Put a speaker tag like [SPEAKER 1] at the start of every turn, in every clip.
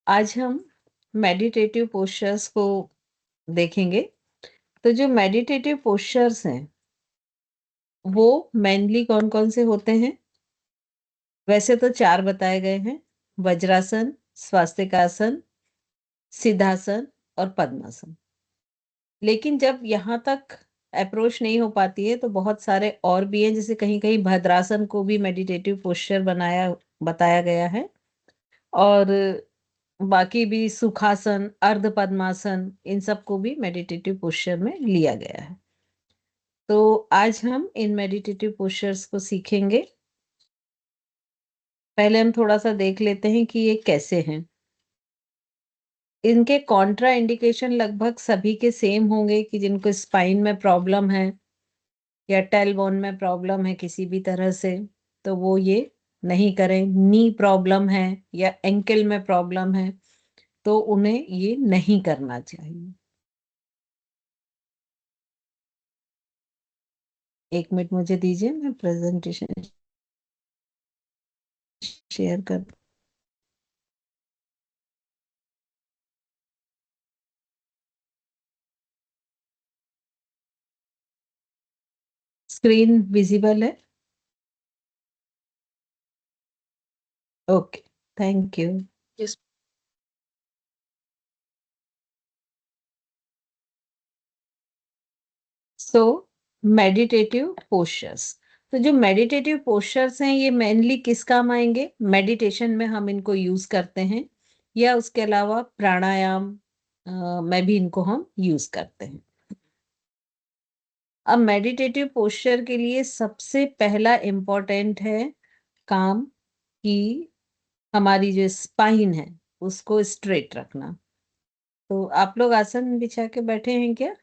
[SPEAKER 1] आज हम meditative postures को देखेंगे। तो जो मेडिटेटिव पोस्चर्स हैं, वो मेनली कौन-कौन से होते हैं? वैसे तो 4 बताए गए हैं, वज्रासन, स्वास्तिकासन, सिद्धासन और पद्मासन। लेकिन जब यहाँ तक अप्रोच नहीं हो पाती है, तो बहुत सारे और भी हैं, जैसे कहीं-कहीं भद्रासन को भी मेडिटेटिव पोस्चर बताया गया है और बाकी भी सुखासन, अर्ध पद्मासन इन सबको भी मेडिटेटिव पोस्चर में लिया गया है। तो आज हम इन मेडिटेटिव पोस्चर्स को सीखेंगे। पहले हम थोड़ा-सा देख लेते हैं कि ये कैसे हैं। इनके कॉन्ट्रा इंडिकेशन लगभग सभी के सेम होंगे कि जिनको स्पाइन में प्रॉब्लम है या टेलबोन में प्रॉब्लम है किसी भी तरह से, तो वो ये नहीं करें। नी प्रॉब्लम है या एंकल में प्रॉब्लम है, तो उन्हें ये नहीं करना चाहिए। 1 मिनट मुझे दीजिए, मैं प्रेज़ेंटेशन शेयर कर स्क्रीन विज़िबल है? Okay, thank you.
[SPEAKER 2] Yes.
[SPEAKER 1] So meditative postures. तो जो मेडिटेटिव पोस्चर्स हैं, ये मेनली किस काम आएँगे? मेडिटेशन में हम इनको यूज़ करते हैं या उसके अलावा प्राणायाम में भी इनको हम यूज़ करते हैं। अब मेडिटेटिव पोस्चर के लिए सबसे पहला इम्पोर्टेंट है काम कि हमारी जो स्पाइन है, उसको स्ट्रेट रखना। तो आप लोग आसन बिछा के बैठे हैं क्या?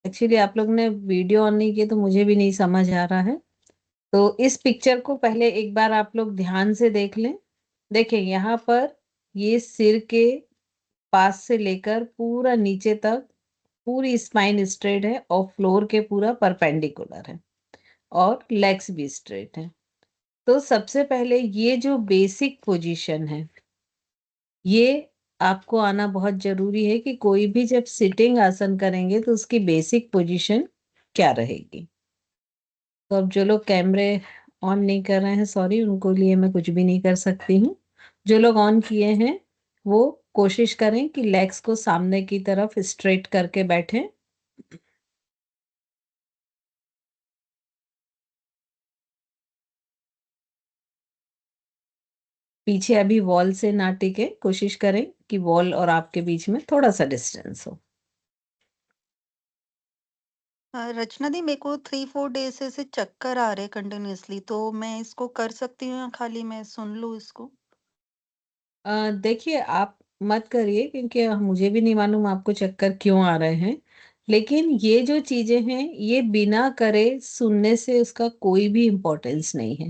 [SPEAKER 1] एक्चुअली आप लोग ने वीडियो ऑन नहीं किया तो मुझे भी नहीं समझ आ रहा है। तो इस पिक्चर को पहले एक बार आप लोग ध्यान से देख लें। देखें यहाँ पर ये सिर के पास से लेकर पूरा नीचे तक पूरी स्पाइन स्ट्रेट है और फ्लोर के पूरा परपेंडिकुलर है और लेग्स भी स्ट्रेट हैं। तो सबसे पहले ये जो बेसिक पोजीशन है, ये आपको आना बहुत ज़रूरी है कि कोई भी जब सिटिंग आसन करेंगे तो उसकी बेसिक पोजीशन क्या रहेगी। तो अब जो लोग कैमरे ऑन नहीं कर रहे हैं, सॉरी, उनको लिए मैं कुछ भी नहीं कर सकती हूँ। जो लोग ऑन किए हैं, वो कोशिश करें कि लेग्स को सामने की तरफ स्ट्रेट करके बैठें। पीछे अभी वॉल से ना टिके, कोशिश करें कि वॉल और आपके बीच में थोड़ा-सा डिस्टेंस हो।
[SPEAKER 2] रचना दी, मेरे को 3-4 डेज से ऐसे चक्कर आ रहे कंटिन्यूअसली, तो मैं इसको कर सकती हूँ या खाली मैं सुन लूँ इसको?
[SPEAKER 1] देखिए, आप मत करिए क्योंकि मुझे भी नहीं मालूम आपको चक्कर क्यों आ रहे हैं। लेकिन ये जो चीज़ें हैं, ये बिना करे सुनने से उसका कोई भी इम्पोर्टेंस नहीं है।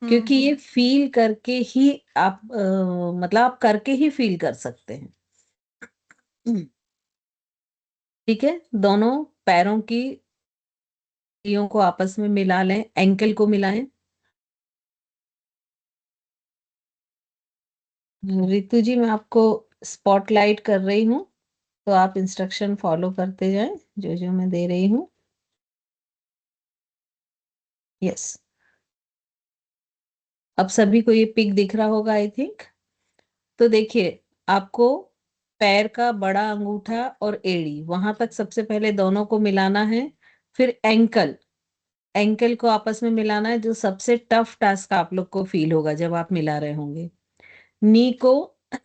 [SPEAKER 2] हुँ,
[SPEAKER 1] क्योंकि ये फ़ील करके ही आप मतलब आप करके ही फ़ील कर सकते हैं। ठीक है? दोनों पैरों की उंगलियों को आपस में मिला लें, एंकल को मिलाएँ। रितु जी, मैं आपको स्पॉटलाइट कर रही हूँ, तो आप इंस्ट्रक्शन फ़ॉलो करते जाएँ, जो-जो मैं दे रही हूँ। यस। अब सभी को ये पिक दिख रहा होगा आई थिंक। तो देखिए, आपको पैर का बड़ा अंगूठा और एड़ी वहां तक सबसे पहले दोनों को मिलाना है। फिर एंकल एंकल को आपस में मिलाना है, जो सबसे टफ टास्क आप लोग को फील होगा जब आप मिला रहे होंगे। नी को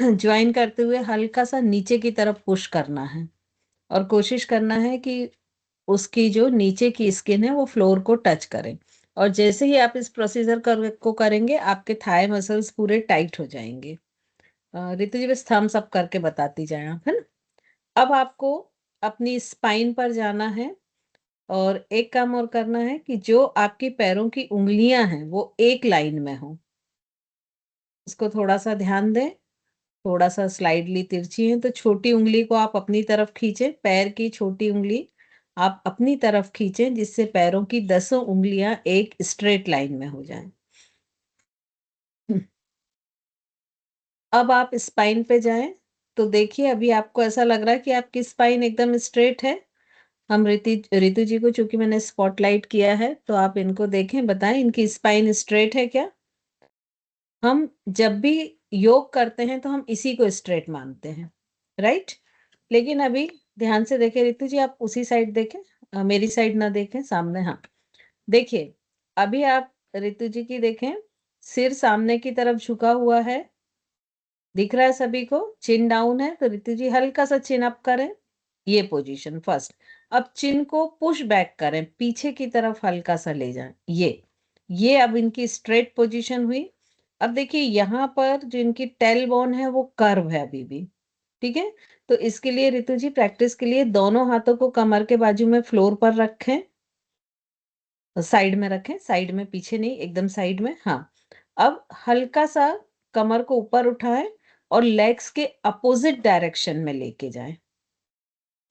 [SPEAKER 1] ज्वाइन करते हुए हल्का सा नीचे की तरफ पुश करना है और कोशिश करना है कि उसकी जो नीचे की स्किन है वो फ्लोर को टच करे। और जैसे ही आप इस प्रोसीजर को करेंगे, आपके थाई मसल्स पूरे टाइट हो जाएंगे। रितु जी, बस थम्स अप करके बताती जाएं आप, है ना? अब आपको अपनी स्पाइन पर जाना है और एक काम और करना है कि जो आपकी पैरों की उंगलियां हैं वो एक लाइन में हो। इसको थोड़ा सा ध्यान दें। थोड़ा सा स्लाइडली तिरछी है तो छोटी उंगली को आप अपनी तरफ खींचे, पैर की छोटी उंगली आप अपनी तरफ खींचें जिससे पैरों की 10 उंगलियां एक स्ट्रेट लाइन में हो जाएं। अब आप स्पाइन पे जाएं, तो देखिए अभी आपको ऐसा लग रहा है कि आपकी स्पाइन एकदम स्ट्रेट है। हम रितु जी को चूंकि मैंने स्पॉटलाइट किया है, तो आप इनको देखें, बताएं इनकी स्पाइन स्ट्रेट है क्या। हम जब भी योग करते हैं तो हम इसी को स्ट्रेट मानते हैं, राइट। लेकिन अभी ध्यान से देखें रितु जी, आप उसी साइड देखें, मेरी साइड ना देखें, सामने। हाँ, देखिए अभी आप रितु जी की देखें, सिर सामने की तरफ झुका हुआ है, दिख रहा है सभी को, चिन डाउन है। तो रितु जी हल्का सा चिन अप करें, ये पोजीशन फर्स्ट। अब चिन को पुश बैक करें, पीछे की तरफ हल्का सा ले जाएं, ये अब इनकी स्ट्रेट पोजीशन हुई। अब देखिए यहाँ पर जो इनकी टेल बोन है वो कर्व है अभी भी, ठीक है। तो इसके लिए रितु जी प्रैक्टिस के लिए दोनों हाथों को कमर के बाजू में फ्लोर पर रखें, साइड में रखें, साइड में, पीछे नहीं, एकदम साइड में। हाँ, अब हल्का सा कमर को ऊपर उठाएं और लेग्स के अपोजिट डायरेक्शन में लेके जाएं,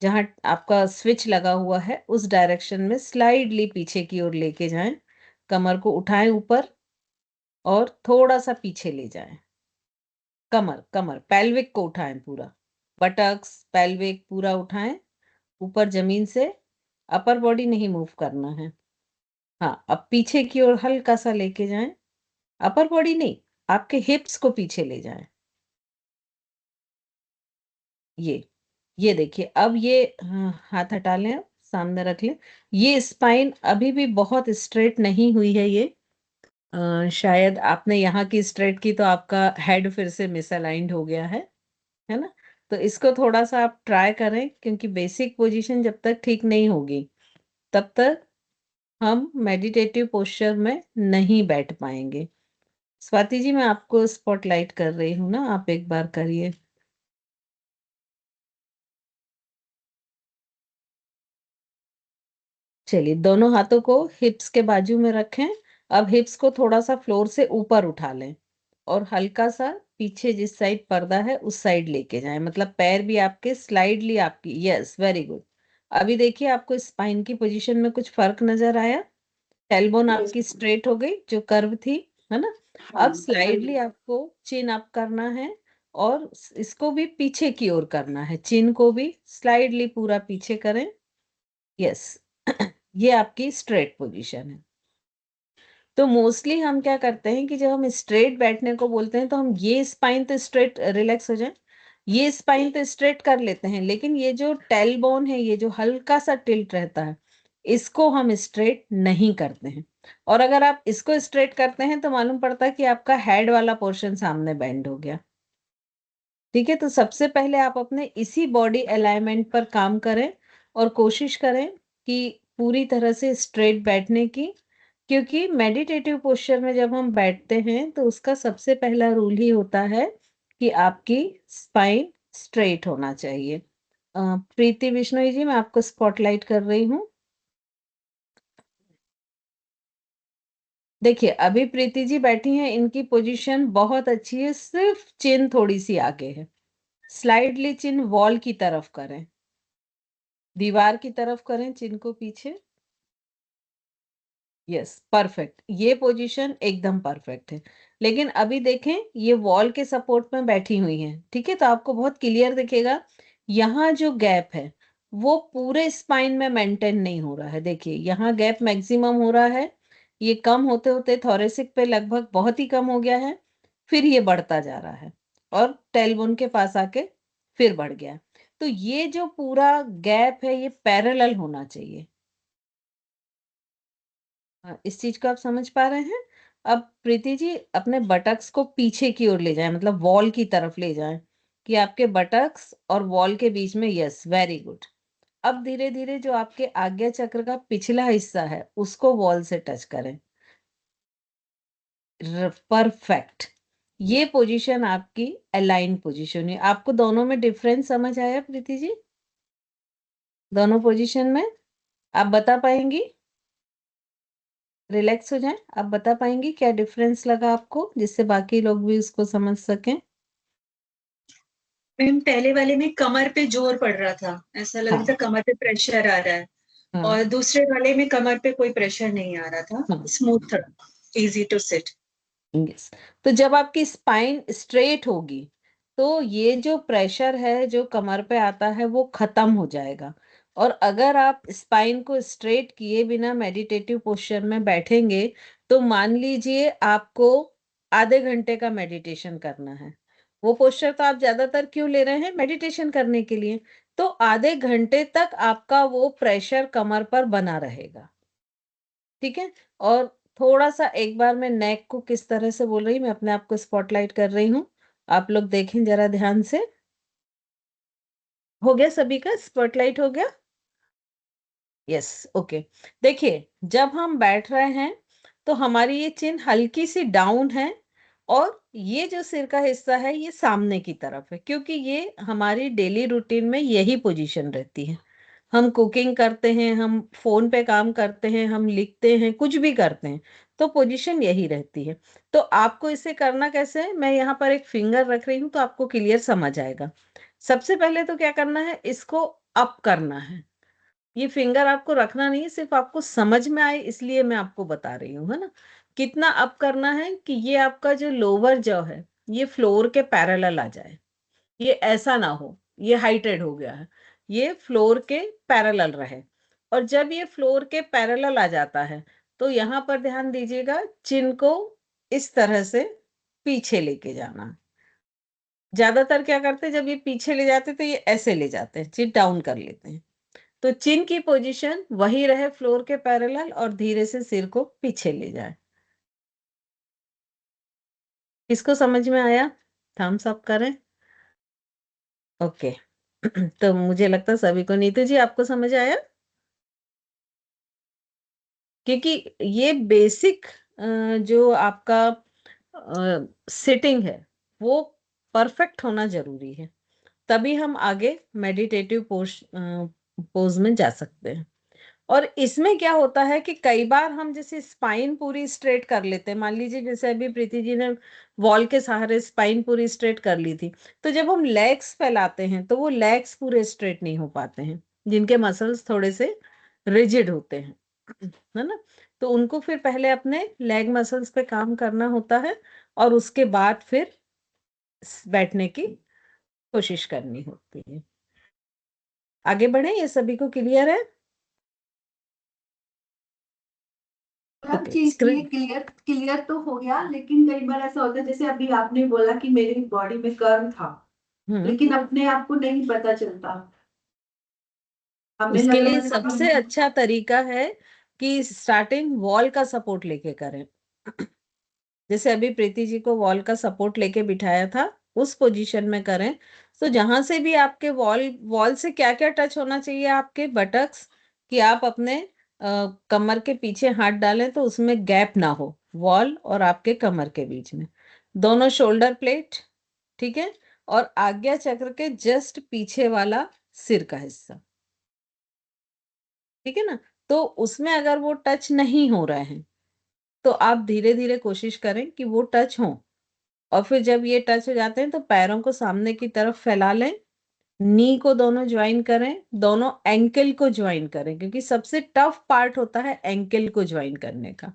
[SPEAKER 1] जहां आपका स्विच लगा हुआ है उस डायरेक्शन में स्लाइडली पीछे की ओर लेके जाएं। कमर को उठाएं ऊपर और थोड़ा सा पीछे ले जाएं। कमर कमर पेल्विक को उठाएं पूरा, बटक्स पेल्विक पूरा उठाएं ऊपर जमीन से, अपर बॉडी नहीं मूव करना है। हाँ, अब पीछे की ओर हल्का सा लेके जाएं, अपर बॉडी नहीं, आपके हिप्स को पीछे ले जाएं। ये ये देखिए, अब ये, हाँ, हाथ हटा लें, अब सामने रख लें। ये स्पाइन अभी भी बहुत स्ट्रेट नहीं हुई है ये। शायद आपने यहाँ की स्ट्रेट की तो आपका हेड फिर से मिसअलाइंड हो गया है ना। तो इसको थोड़ा सा आप ट्राई करें, क्योंकि बेसिक पोजीशन जब तक ठीक नहीं होगी तब तक हम मेडिटेटिव पोस्चर में नहीं बैठ पाएंगे। स्वाति जी, मैं आपको स्पॉटलाइट कर रही हूँ ना, आप एक बार करिए। चलिए, दोनों हाथों को हिप्स के बाजू में रखें। अब हिप्स को थोड़ा सा फ्लोर से ऊपर उठा लें और हल्का सा पीछे जिस साइड पर्दा है उस साइड लेके जाएं, मतलब पैर भी आपके स्लाइडली आपकी, यस वेरी गुड। अभी देखिए आपको स्पाइन की पोजीशन में कुछ फर्क नजर आया, टेलबोन आपकी स्ट्रेट हो गई जो कर्व थी, है ना। अब स्लाइडली आपको चिन अप करना है और इसको भी पीछे की ओर करना है, चिन को भी स्लाइडली पूरा पीछे करें, यस। ये आपकी स्ट्रेट पोजीशन है। तो मोस्टली हम क्या करते हैं कि जब हम स्ट्रेट बैठने को बोलते हैं तो हम ये स्पाइन तो स्ट्रेट रिलैक्स हो जाए, ये स्पाइन तो स्ट्रेट कर लेते हैं, लेकिन ये जो टेल बोन है, ये जो हल्का सा टिल्ट रहता है, इसको हम स्ट्रेट नहीं करते हैं। और अगर आप इसको स्ट्रेट करते हैं तो मालूम पड़ता है कि आपका हेड वाला पोर्शन सामने बेंड हो गया, ठीक है। तो सबसे पहले आप अपने इसी बॉडी अलाइनमेंट पर काम करें और कोशिश करें कि पूरी तरह से स्ट्रेट बैठने की, क्योंकि मेडिटेटिव पोस्चर में जब हम बैठते हैं तो उसका सबसे पहला रूल ही होता है कि आपकी स्पाइन स्ट्रेट होना चाहिए। प्रीति बिश्नोई जी, मैं आपको स्पॉटलाइट कर रही हूँ। देखिए अभी प्रीति जी बैठी हैं, इनकी पोजीशन बहुत अच्छी है, सिर्फ चिन थोड़ी सी आगे है। स्लाइडली चिन वॉल की तरफ करें, दीवार की तरफ करें चिन को पीछे, यस परफेक्ट, ये पोजीशन एकदम परफेक्ट है। लेकिन अभी देखें ये वॉल के सपोर्ट में बैठी हुई हैं, ठीक है। तो आपको बहुत क्लियर दिखेगा यहाँ जो गैप है वो पूरे स्पाइन में मेंटेन नहीं हो रहा है। देखिए यहाँ गैप मैक्सिमम हो रहा है, ये कम होते होते थोरेसिक पे लगभग बहुत ही कम हो गया है, फिर ये बढ़ता जा रहा है और टेलबोन के पास आके फिर बढ़ गया। तो ये जो पूरा गैप है ये पैरेलल होना चाहिए। हाँ, इस चीज को आप समझ पा रहे हैं। अब प्रीति जी अपने बटक्स को पीछे की ओर ले जाएं, मतलब वॉल की तरफ ले जाएं, कि आपके बटक्स और वॉल के बीच में, यस वेरी गुड। अब धीरे धीरे जो आपके आज्ञा चक्र का पिछला हिस्सा है उसको वॉल से टच करें, परफेक्ट। ये पोजीशन आपकी अलाइन पोजीशन है। आपको दोनों में डिफरेंस समझ आया प्रीति जी, दोनों पोजीशन में? आप बता पाएंगी? रिलैक्स हो जाएं, आप बता पाएंगी क्या डिफरेंस लगा आपको, जिससे बाकी लोग भी उसको समझ सकें?
[SPEAKER 3] मैम पहले वाले में कमर पे जोर पड़ रहा था, ऐसा लग रहा था
[SPEAKER 1] हाँ,
[SPEAKER 3] कमर पे प्रेशर आ रहा है।
[SPEAKER 1] हाँ
[SPEAKER 2] और दूसरे वाले में कमर पे कोई प्रेशर नहीं आ रहा था,
[SPEAKER 1] हाँ
[SPEAKER 2] स्मूथ था, इजी टू सिट।
[SPEAKER 1] यस। तो जब आपकी स्पाइन स्ट्रेट होगी तो ये जो प्रेशर है जो कमर पे आता है वो खत्म हो जाएगा। और अगर आप स्पाइन को स्ट्रेट किए बिना मेडिटेटिव पोस्चर में बैठेंगे तो मान लीजिए आपको आधे घंटे का मेडिटेशन करना है। वो पोस्चर तो आप ज्यादातर क्यों ले रहे हैं? मेडिटेशन करने के लिए। तो आधे घंटे तक आपका वो प्रेशर कमर पर बना रहेगा। ठीक है। और थोड़ा सा एक बार मैं नेक को किस तरह से बोल रही, मैं अपने आप को स्पॉटलाइट कर रही हूँ। आप लोग देखें जरा ध्यान से। हो गया सभी का स्पॉटलाइट हो गया? Yes okay. देखिए जब हम बैठ रहे हैं तो हमारी ये चिन हल्की सी डाउन है और ये जो सिर का हिस्सा है ये सामने की तरफ है, क्योंकि ये हमारी डेली रूटीन में यही पोजीशन रहती है। हम कुकिंग करते हैं, हम फोन पे काम करते हैं, हम लिखते हैं, कुछ भी करते हैं तो पोजीशन यही रहती है। तो आपको इसे करना कैसे है, मैं यहाँ पर एक फिंगर रख रही हूँ तो आपको क्लियर समझ आएगा। सबसे पहले तो क्या करना है, इसको अप करना है। ये फिंगर आपको रखना नहीं है, सिर्फ आपको समझ में आए इसलिए मैं आपको बता रही हूँ, है ना। कितना अप करना है कि ये आपका जो लोअर जॉ है ये फ्लोर के पैरेलल आ जाए। ये ऐसा ना हो ये हाइटेड हो गया है, ये फ्लोर के पैरेलल रहे। और जब ये फ्लोर के पैरेलल आ जाता है तो यहाँ पर ध्यान दीजिएगा, चिन को इस तरह से पीछे लेके जाना। ज्यादातर क्या करते हैं जब ये पीछे ले जाते हैं तो ये ऐसे ले जाते हैं, चिन डाउन कर लेते हैं। तो चिन की पोजीशन वही रहे फ्लोर के पैरेलल और धीरे से सिर को पीछे ले जाए। किसको समझ में आया? थम्स अप करें। ओके। तो मुझे लगता है सभी को। नीतू जी आपको समझ आया? क्योंकि ये बेसिक जो आपका सिटिंग है वो परफेक्ट होना जरूरी है, तभी हम आगे मेडिटेटिव पोज में जा सकते हैं। और इसमें क्या होता है कि कई बार हम जैसे स्पाइन पूरी स्ट्रेट कर लेते हैं, मान लीजिए जैसे अभी प्रीति जी ने वॉल के सहारे स्पाइन पूरी स्ट्रेट कर ली थी, तो जब हम लेग्स फैलाते हैं तो वो लेग्स पूरे स्ट्रेट नहीं हो पाते हैं, जिनके मसल्स थोड़े से रिजिड होते हैं, है ना। तो उनको फिर पहले अपने लेग मसल्स पे काम करना होता है और उसके बाद फिर बैठने की कोशिश करनी होती है। आगे बढ़े, ये सभी को क्लियर है?
[SPEAKER 3] सब
[SPEAKER 1] ओके
[SPEAKER 3] चीज ये
[SPEAKER 1] स्क्रीन।
[SPEAKER 3] क्लियर क्लियर तो हो गया, लेकिन कई बार ऐसा होता है जैसे अभी आपने बोला कि मेरी बॉडी में कर्व था,
[SPEAKER 1] हम्म।
[SPEAKER 3] लेकिन अपने आप को नहीं पता चलता। हमें
[SPEAKER 1] उसके
[SPEAKER 3] लग
[SPEAKER 1] लिए
[SPEAKER 3] रहा है
[SPEAKER 1] सबसे
[SPEAKER 3] कि
[SPEAKER 1] अच्छा तरीका है कि स्टार्टिंग वॉल का सपोर्ट लेके करें। जैसे अभी प्रीति जी को वॉल का सपोर्ट लेके बिठाया था उस पोजीशन में करें। तो जहां से भी आपके वॉल वॉल से क्या क्या टच होना चाहिए, आपके बटक्स, कि आप अपने कमर के पीछे हाथ डालें तो उसमें गैप ना हो वॉल और आपके कमर के बीच में। दोनों शोल्डर प्लेट, ठीक है। और आज्ञा चक्र के जस्ट पीछे वाला सिर का हिस्सा, ठीक है ना। तो उसमें अगर वो टच नहीं हो रहे हैं तो आप धीरे धीरे कोशिश करें कि वो टच हो। और फिर जब ये टच हो जाते हैं तो पैरों को सामने की तरफ फैला लें, नी को दोनों ज्वाइन करें, दोनों एंकल को ज्वाइन करें, क्योंकि सबसे टफ पार्ट होता है एंकल को ज्वाइन करने का।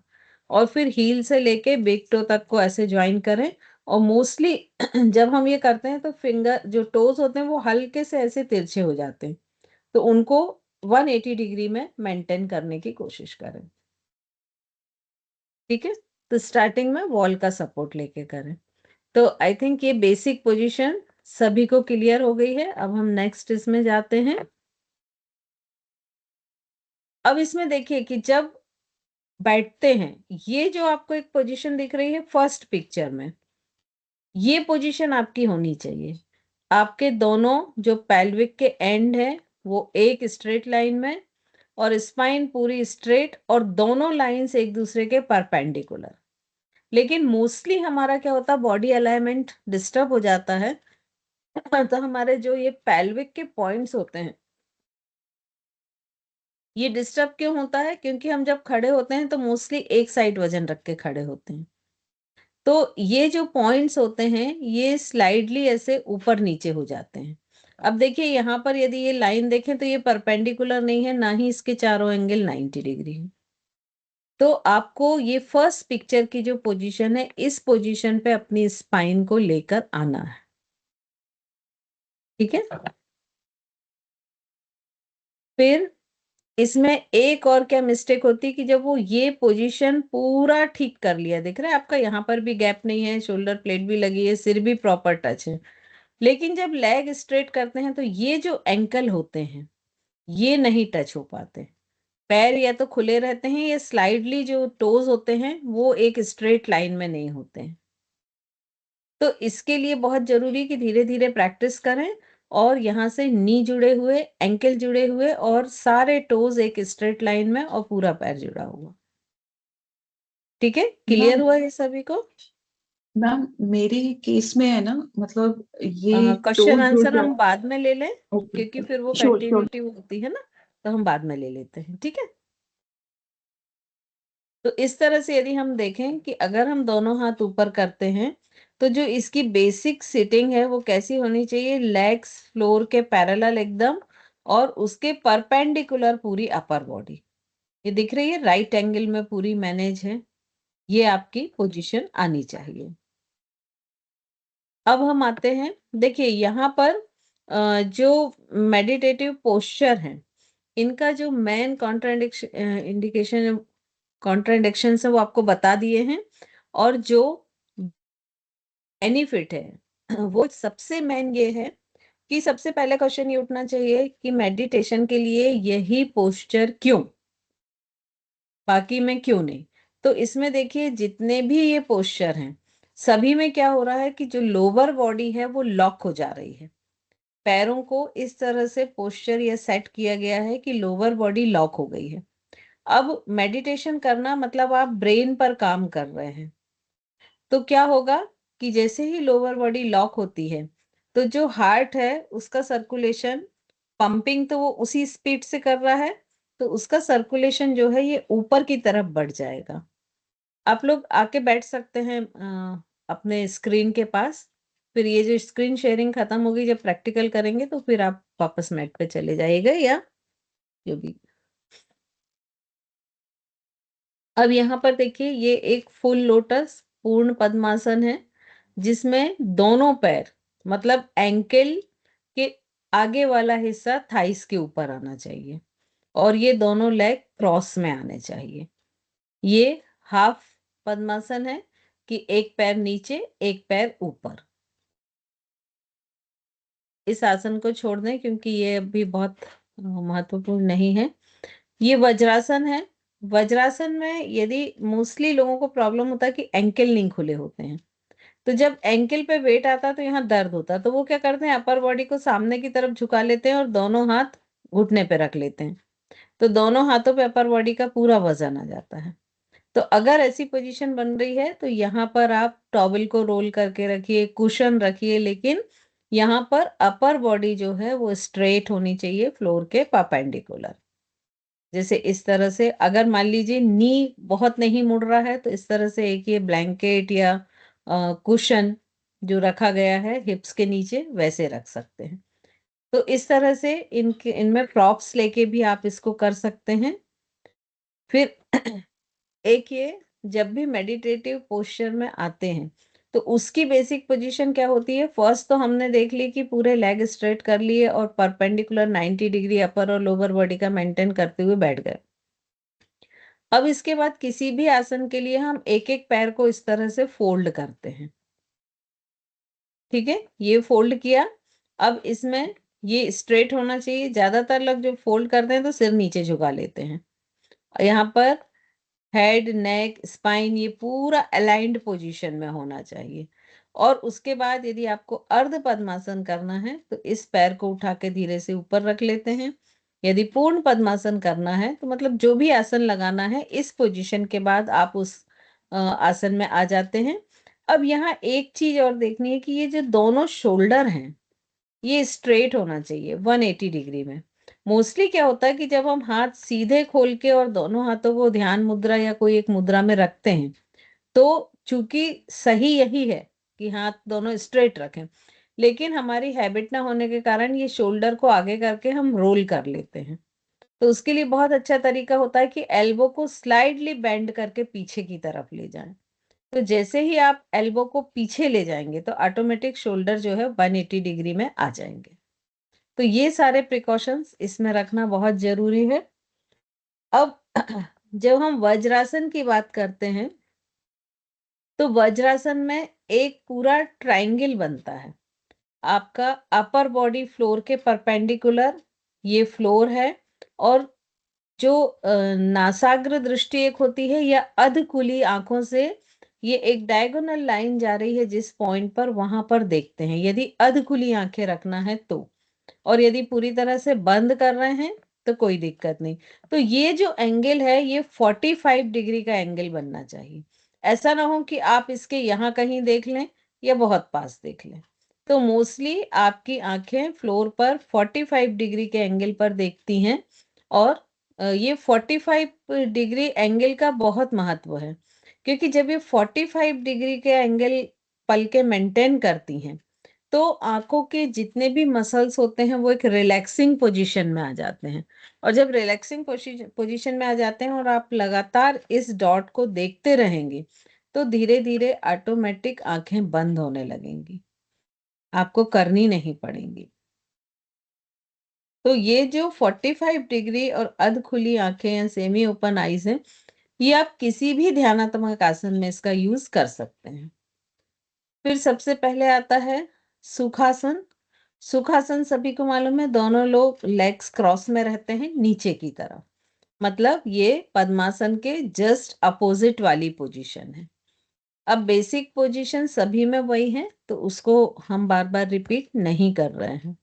[SPEAKER 1] और फिर हील से लेके बिग टो तक को ऐसे ज्वाइन करें। और मोस्टली जब हम ये करते हैं तो फिंगर जो टोज होते हैं वो हल्के से ऐसे तिरछे हो जाते हैं, तो उनको 180 डिग्री में मेंटेन करने की कोशिश करें। ठीक है। तो स्टार्टिंग में वॉल का सपोर्ट लेके करें। तो आई थिंक ये बेसिक पोजीशन सभी को क्लियर हो गई है। अब हम नेक्स्ट इसमें जाते हैं। अब इसमें देखिए कि जब बैठते हैं, ये जो आपको एक पोजीशन दिख रही है फर्स्ट पिक्चर में, ये पोजीशन आपकी होनी चाहिए। आपके दोनों जो पेल्विक के एंड है वो एक स्ट्रेट लाइन में, और स्पाइन पूरी स्ट्रेट, और दोनों लाइंस एक दूसरे के परपेंडिकुलर। लेकिन मोस्टली हमारा क्या होता है, बॉडी अलाइनमेंट डिस्टर्ब हो जाता है। तो हमारे जो ये पेल्विक के पॉइंट्स होते हैं ये डिस्टर्ब क्यों होता है, क्योंकि हम जब खड़े होते हैं तो मोस्टली एक साइड वजन रख के खड़े होते हैं। तो ये जो पॉइंट्स होते हैं ये स्लाइडली ऐसे ऊपर नीचे हो जाते हैं। अब देखिए यहाँ पर यदि ये लाइन देखें तो ये परपेंडिकुलर नहीं है, ना ही इसके चारों एंगल 90 डिग्री है। तो आपको ये फर्स्ट पिक्चर की जो पोजीशन है, इस पोजीशन पे अपनी स्पाइन को लेकर आना है। ठीक है, फिर इसमें एक और क्या मिस्टेक होती है कि जब वो ये पोजीशन पूरा ठीक कर लिया, देख रहे हैं आपका यहाँ पर भी गैप नहीं है, शोल्डर प्लेट भी लगी है, सिर भी प्रॉपर टच है, लेकिन जब लेग स्ट्रेट करते हैं तो ये जो एंकल होते हैं ये नहीं टच हो पाते। पैर या तो खुले रहते हैं या स्लाइडली जो टोज होते हैं वो एक स्ट्रेट लाइन में नहीं होते हैं। तो इसके लिए बहुत जरूरी कि धीरे धीरे प्रैक्टिस करें और यहाँ से नी जुड़े हुए, एंकल जुड़े हुए और सारे टोज एक स्ट्रेट लाइन में और पूरा पैर जुड़ा हुआ। ठीक है, क्लियर
[SPEAKER 3] मैम
[SPEAKER 1] हुआ ये सभी को?
[SPEAKER 3] मैम मेरे केस में है ना, मतलब ये
[SPEAKER 1] क्वेश्चन
[SPEAKER 3] टोज जो
[SPEAKER 1] आंसर
[SPEAKER 3] है।
[SPEAKER 1] हम बाद में ले लें,
[SPEAKER 3] ओके,
[SPEAKER 1] क्योंकि फिर वो
[SPEAKER 3] श्योर श्योर।
[SPEAKER 1] कंटिन्यूटी होती है ना, तो हम बाद में ले लेते हैं। ठीक है, तो इस तरह से यदि हम देखें कि अगर हम दोनों हाथ ऊपर करते हैं तो जो इसकी बेसिक सिटिंग है वो कैसी होनी चाहिए, लेग्स फ्लोर के पैरेलल एकदम और उसके परपेंडिकुलर पूरी अपर बॉडी। ये दिख रही है, राइट एंगल में पूरी मैनेज है, ये आपकी पोजीशन आनी चाहिए। अब हम आते हैं, देखिए यहाँ पर जो मेडिटेटिव पोस्चर है इनका जो मेन इंडिकेशन कॉन्ट्राडिक्शन है वो आपको बता दिए हैं, और जो बेनिफिट है वो सबसे मेन ये है कि सबसे पहले क्वेश्चन ये उठना चाहिए कि मेडिटेशन के लिए यही पोस्चर क्यों, बाकी में क्यों नहीं। तो इसमें देखिए जितने भी ये पोस्चर हैं सभी में क्या हो रहा है कि जो लोअर बॉडी है वो लॉक हो जा रही है। पैरों को इस तरह से पोस्चर या सेट किया गया है कि लोअर बॉडी लॉक हो गई है। अब मेडिटेशन करना मतलब आप ब्रेन पर काम कर रहे हैं, तो क्या होगा कि जैसे ही लोअर बॉडी लॉक होती है तो जो हार्ट है उसका सर्कुलेशन, पंपिंग तो वो उसी स्पीड से कर रहा है, तो उसका सर्कुलेशन जो है ये ऊपर की तरफ बढ़ जाएगा। आप लोग आके बैठ सकते हैं अपने स्क्रीन के पास, फिर ये जो स्क्रीन शेयरिंग खत्म होगी जब प्रैक्टिकल करेंगे तो फिर आप वापस मैट पे चले जाइएगा या जो भी। अब यहाँ पर देखिए ये एक फुल लोटस पूर्ण पद्मासन है जिसमें दोनों पैर मतलब एंकल के आगे वाला हिस्सा थाइस के ऊपर आना चाहिए और ये दोनों लेग क्रॉस में आने चाहिए। ये हाफ पद्मासन है कि एक पैर नीचे एक पैर ऊपर। इस आसन को छोड़ दें क्योंकि ये अभी बहुत महत्वपूर्ण नहीं है। ये वज्रासन है। वज्रासन में यदि मोस्टली लोगों को प्रॉब्लम होता है कि एंकल नहीं खुले होते हैं, तो जब एंकल पे वेट आता है तो यहाँ दर्द होता है, तो वो क्या करते हैं अपर बॉडी को सामने की तरफ झुका लेते हैं और दोनों हाथ घुटने पे रख लेते हैं, तो दोनों हाथों पे अपर बॉडी का पूरा वजन आ जाता है। तो अगर ऐसी पोजीशन बन रही है तो यहाँ पर आप टॉवल को रोल करके रखिए, कुशन रखिए, लेकिन यहाँ पर अपर बॉडी जो है वो स्ट्रेट होनी चाहिए फ्लोर के परपेंडिकुलर। जैसे इस तरह से अगर मान लीजिए नी बहुत नहीं मुड़ रहा है तो इस तरह से एक ये ब्लैंकेट या कुशन जो रखा गया है हिप्स के नीचे वैसे रख सकते हैं। तो इस तरह से इनमें प्रॉप्स लेके भी आप इसको कर सकते हैं। फिर एक ये जब भी मेडिटेटिव पोस्चर में आते हैं तो उसकी बेसिक पोजीशन क्या होती है, फर्स्ट तो हमने देख ली कि पूरे लेग स्ट्रेट कर लिए और परपेंडिकुलर 90 डिग्री अपर और लोअर बॉडी का मेंटेन करते हुए बैठ गए। अब इसके बाद किसी भी आसन के लिए हम एक एक पैर को इस तरह से फोल्ड करते हैं। ठीक है, ये फोल्ड किया। अब इसमें ये स्ट्रेट होना चाहिए। ज्यादातर लोग जो फोल्ड करते हैं तो सिर नीचे झुका लेते हैं। यहाँ पर हेड, नेक, स्पाइन ये पूरा अलाइंड पोजीशन में होना चाहिए। और उसके बाद यदि आपको अर्ध पद्मासन करना है तो इस पैर को उठा के धीरे से ऊपर रख लेते हैं। यदि पूर्ण पद्मासन करना है तो मतलब जो भी आसन लगाना है इस पोजीशन के बाद आप उस आसन में आ जाते हैं। अब यहाँ एक चीज और देखनी है कि ये जो दोनों शोल्डर हैं ये स्ट्रेट होना चाहिए 180 डिग्री में। मोस्टली क्या होता है कि जब हम हाथ सीधे खोल के और दोनों हाथों को ध्यान मुद्रा या कोई एक मुद्रा में रखते हैं तो चूंकि सही यही है कि हाथ दोनों स्ट्रेट रखें, लेकिन हमारी हैबिट ना होने के कारण ये शोल्डर को आगे करके हम रोल कर लेते हैं। तो उसके लिए बहुत अच्छा तरीका होता है कि एल्बो को स्लाइडली बेंड करके पीछे की तरफ ले जाएं। तो जैसे ही आप एल्बो को पीछे ले जाएंगे तो ऑटोमेटिक शोल्डर जो है 180 डिग्री में आ जाएंगे। तो ये सारे प्रिकॉशंस इसमें रखना बहुत जरूरी है। अब जब हम वज्रासन की बात करते हैं तो वज्रासन में एक पूरा ट्रायंगल बनता है। आपका अपर बॉडी फ्लोर के परपेंडिकुलर ये फ्लोर है, और जो नासाग्र दृष्टि एक होती है या अधकुली आंखों से ये एक डायगोनल लाइन जा रही है जिस पॉइंट पर, वहां पर देखते हैं यदि अधकुली आंखें रखना है तो। और यदि पूरी तरह से बंद कर रहे हैं तो कोई दिक्कत नहीं। तो ये जो एंगल है ये 45 डिग्री का एंगल बनना चाहिए। ऐसा ना हो कि आप इसके यहाँ कहीं देख लें या बहुत पास देख लें। तो मोस्टली आपकी आंखें फ्लोर पर 45 डिग्री के एंगल पर देखती हैं। और ये 45 डिग्री एंगल का बहुत महत्व है, क्योंकि जब ये 45 डिग्री के एंगल पलकें मेंटेन करती हैं तो आंखों के जितने भी मसल्स होते हैं वो एक रिलैक्सिंग पोजीशन में आ जाते हैं। और जब रिलैक्सिंग पोजीशन में आ जाते हैं और आप लगातार इस डॉट को देखते रहेंगे तो धीरे धीरे ऑटोमेटिक आंखें बंद होने लगेंगी, आपको करनी नहीं पड़ेंगी। तो ये जो 45 डिग्री और अध खुली आंखें या सेमी ओपन आईज हैं, ये आप किसी भी ध्यानात्मक आसन में इसका यूज कर सकते हैं। फिर सबसे पहले आता है सुखासन। सुखासन सभी को मालूम है, दोनों लोग लेग्स क्रॉस में रहते हैं नीचे की तरफ, मतलब ये पद्मासन के जस्ट अपोजिट वाली पोजीशन है। अब बेसिक पोजीशन सभी में वही है तो उसको हम बार बार रिपीट नहीं कर रहे हैं।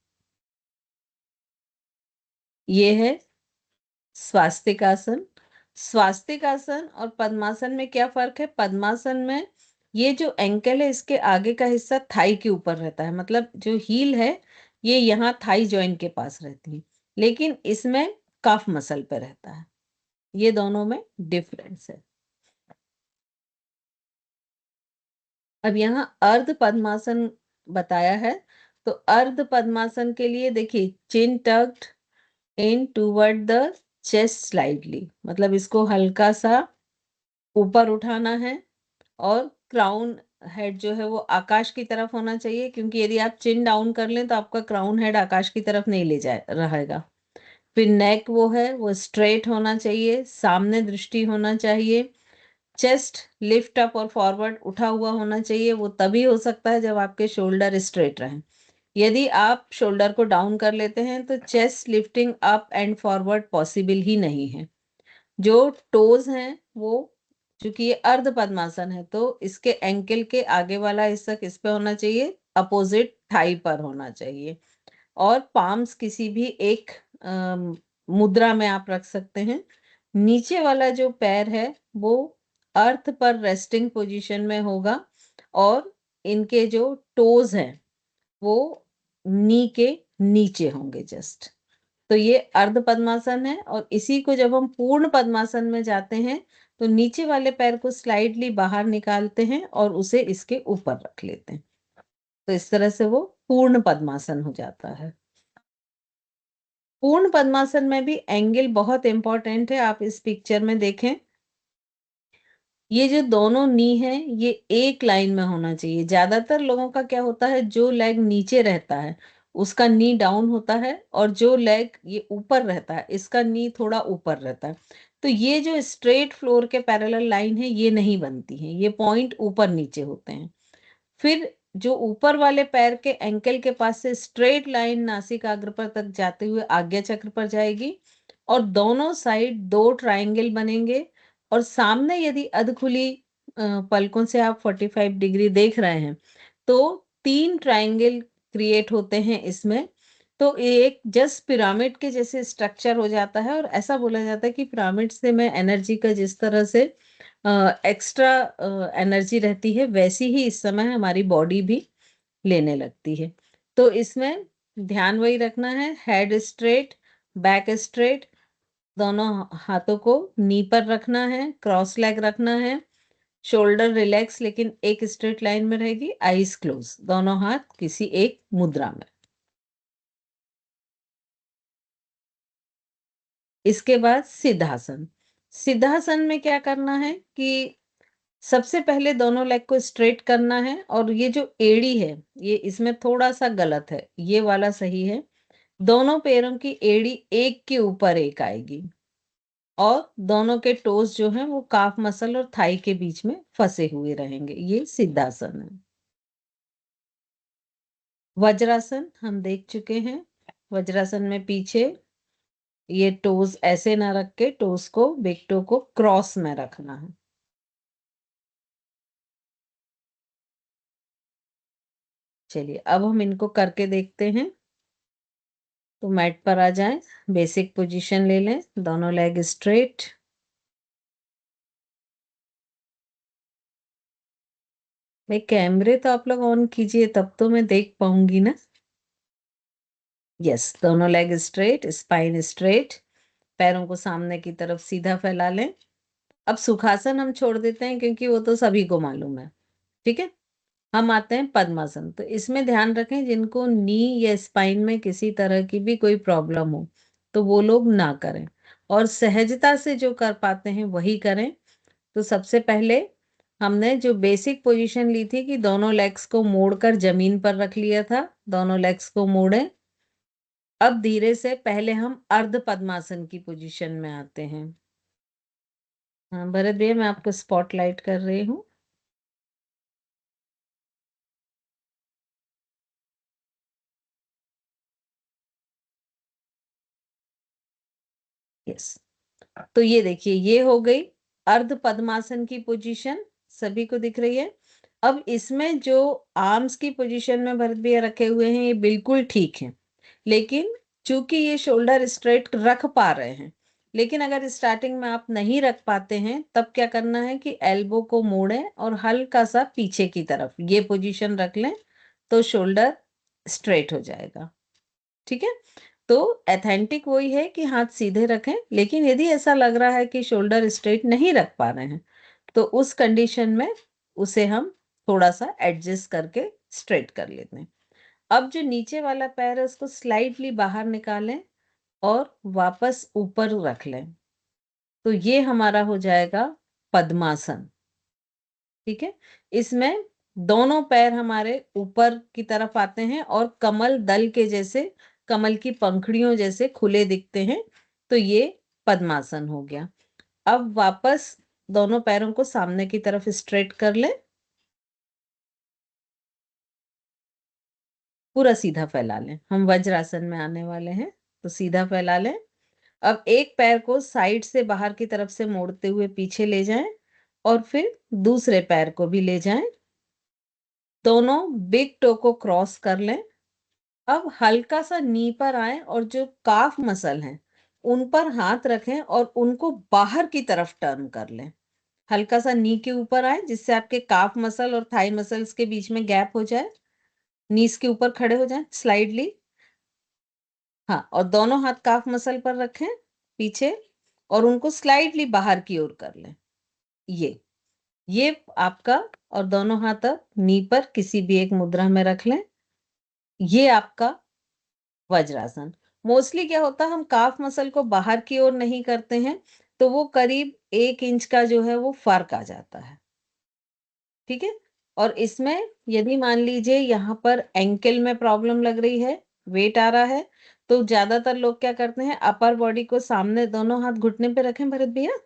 [SPEAKER 1] ये है स्वास्तिक आसन। स्वास्तिक आसन और पद्मासन में क्या फर्क है? पद्मासन में ये जो एंकल है इसके आगे का हिस्सा थाई के ऊपर रहता है, मतलब जो हील है ये यहाँ थाई जॉइंट के पास रहती है, लेकिन इसमें काफ मसल पे रहता है। ये दोनों में डिफरेंस है। अब यहाँ अर्ध पद्मासन बताया है। तो अर्ध पद्मासन के लिए देखिए, chin tucked in toward the chest slightly, मतलब इसको हल्का सा ऊपर उठाना है। और क्राउन हेड जो है वो आकाश की तरफ होना चाहिए, क्योंकि यदि आप चिन डाउन कर लें तो आपका क्राउन हेड आकाश की तरफ नहीं ले जाए रहेगा। फिर नेक वो है वो स्ट्रेट होना चाहिए, सामने दृष्टि होना चाहिए। चेस्ट लिफ्ट अप और फॉरवर्ड उठा हुआ होना चाहिए, वो तभी हो सकता है जब आपके शोल्डर स्ट्रेट रहें। यदि आप शोल्डर को डाउन कर लेते हैं तो chest lifting up and forward possible ही नहीं है। जो टोज हैं वो, चूंकि ये अर्ध पद्मासन है तो इसके एंकल के आगे वाला हिस्सा किस पे होना चाहिए? अपोजिट थाई पर होना चाहिए। और पाम्स किसी भी एक मुद्रा में आप रख सकते हैं। नीचे वाला जो पैर है वो अर्थ पर रेस्टिंग पोजीशन में होगा, और इनके जो टोज हैं वो नी के नीचे होंगे जस्ट। तो ये अर्ध पद्मासन है, और इसी को जब हम पूर्ण पद्मासन में जाते हैं तो नीचे वाले पैर को स्लाइडली बाहर निकालते हैं और उसे इसके ऊपर रख लेते हैं। तो इस तरह से वो पूर्ण पद्मासन हो जाता है। पूर्ण पद्मासन में भी एंगल बहुत इंपॉर्टेंट है। आप इस पिक्चर में देखें, ये जो दोनों नी है ये एक लाइन में होना चाहिए। ज्यादातर लोगों का क्या होता है, जो लेग नीचे रहता है उसका नी डाउन होता है, और जो लेग ये ऊपर रहता है इसका नी थोड़ा ऊपर रहता है। तो ये जो स्ट्रेट फ्लोर के पैरेलल लाइन है ये नहीं बनती है, ये पॉइंट ऊपर नीचे होते हैं। फिर जो ऊपर वाले पैर के एंकल के पास से स्ट्रेट लाइन नासिकाग्र पर तक जाते हुए आज्ञा चक्र पर जाएगी, और दोनों साइड दो ट्रायंगल बनेंगे। और सामने यदि अधखुली पलकों से आप 45 डिग्री देख रहे हैं तो 3 ट्रायंगल क्रिएट होते हैं इसमें। तो एक जस्ट पिरामिड के जैसे स्ट्रक्चर हो जाता है, और ऐसा बोला जाता है कि पिरामिड से में एनर्जी का जिस तरह से एक्स्ट्रा एनर्जी रहती है वैसी ही इस समय हमारी बॉडी भी लेने लगती है। तो इसमें ध्यान वही रखना है, हेड स्ट्रेट, बैक स्ट्रेट, दोनों हाथों को नी पर रखना है, क्रॉस लेग रखना है, शोल्डर रिलैक्स लेकिन एक स्ट्रेट लाइन में रहेगी, आईज क्लोज, दोनों हाथ किसी एक मुद्रा में। इसके बाद सिद्धासन। सिद्धासन में क्या करना है कि सबसे पहले दोनों लेग को स्ट्रेट करना है, और ये जो एड़ी है ये इसमें थोड़ा सा गलत है, ये वाला सही है। दोनों पैरों की एड़ी एक के ऊपर एक आएगी, और दोनों के टोस जो हैं वो काफ मसल और थाई के बीच में फंसे हुए रहेंगे, ये सिद्धासन है। वज्रासन हम देख चुके हैं। वज्रासन में पीछे ये टोस ऐसे ना रख के टोस को, बिग टो को क्रॉस में रखना है। चलिए अब हम इनको करके देखते हैं। तो मैट पर आ जाएं, बेसिक पोजीशन ले लें, दोनों लेग स्ट्रेट। भाई कैमरे तो आप लोग ऑन कीजिए, तब तो मैं देख पाऊंगी ना। यस, दोनों लेग स्ट्रेट, स्पाइन स्ट्रेट, पैरों को सामने की तरफ सीधा फैला लें। अब सुखासन हम छोड़ देते हैं क्योंकि वो तो सभी को मालूम है, ठीक है। हम आते हैं पद्मासन। तो इसमें ध्यान रखें जिनको नी या स्पाइन में किसी तरह की भी कोई प्रॉब्लम हो तो वो लोग ना करें, और सहजता से जो कर पाते हैं वही करें। तो सबसे पहले हमने जो बेसिक पोजीशन ली थी कि दोनों लेग्स को मोड़कर जमीन पर रख लिया था, दोनों लेग्स को मोड़ें। अब धीरे से पहले हम अर्ध पद्मासन की पोजीशन में आते हैं। हाँ भरत भैया, मैं आपको स्पॉटलाइट कर रही हूँ। यस, तो ये देखिए ये हो गई अर्ध पद्मासन की पोजीशन, सभी को दिख रही है। अब इसमें जो आर्म्स की पोजीशन में भरत भैया रखे हुए हैं ये बिल्कुल ठीक है, लेकिन चूंकि ये शोल्डर स्ट्रेट रख पा रहे हैं, लेकिन अगर स्टार्टिंग में आप नहीं रख पाते हैं तब क्या करना है कि एल्बो को मोड़ें और हल्का सा पीछे की तरफ ये पोजीशन रख लें, तो शोल्डर स्ट्रेट हो जाएगा, ठीक है। तो एथेंटिक वही है कि हाथ सीधे रखें, लेकिन यदि ऐसा लग रहा है कि शोल्डर स्ट्रेट नहीं रख पा रहे हैं तो उस कंडीशन में उसे हम थोड़ा सा एडजस्ट करके स्ट्रेट कर लेते हैं। अब जो नीचे वाला पैर है उसको स्लाइटली बाहर निकालें और वापस ऊपर रख लें, तो ये हमारा हो जाएगा पद्मासन, ठीक है। इसमें दोनों पैर हमारे ऊपर की तरफ आते हैं और कमल दल के जैसे, कमल की पंखुड़ियों जैसे खुले दिखते हैं, तो ये पद्मासन हो गया। अब वापस दोनों पैरों को सामने की तरफ स्ट्रेट कर लें, पूरा सीधा फैला लें। हम वज्रासन में आने वाले हैं, तो सीधा फैला लें। अब एक पैर को साइड से बाहर की तरफ से मोड़ते हुए पीछे ले जाएं, और फिर दूसरे पैर को भी ले जाएं, दोनों बिग टो को क्रॉस कर लें। अब हल्का सा नी पर आए और जो काफ मसल हैं उन पर हाथ रखें और उनको बाहर की तरफ टर्न कर लें। हल्का सा नी के ऊपर आए जिससे आपके काफ मसल और थाई मसल्स के बीच में गैप हो जाए, नीज के ऊपर खड़े हो जाएं स्लाइडली। हाँ, और दोनों हाथ काफ मसल पर रखें पीछे, और उनको स्लाइडली बाहर की ओर कर लें। ये आपका, और दोनों हाथ अब नी पर किसी भी एक मुद्रा में रख लें। ये आपका वज्रासन। मोस्टली क्या होता है हम काफ मसल को बाहर की ओर नहीं करते हैं, तो वो करीब 1 इंच का जो है वो फर्क आ जाता है, ठीक है। और इसमें यदि मान लीजिए यहाँ पर एंकल में प्रॉब्लम लग रही है, वेट आ रहा है, तो ज्यादातर लोग क्या करते हैं अपर बॉडी को सामने, दोनों हाथ घुटने पे रखें भरत भैया,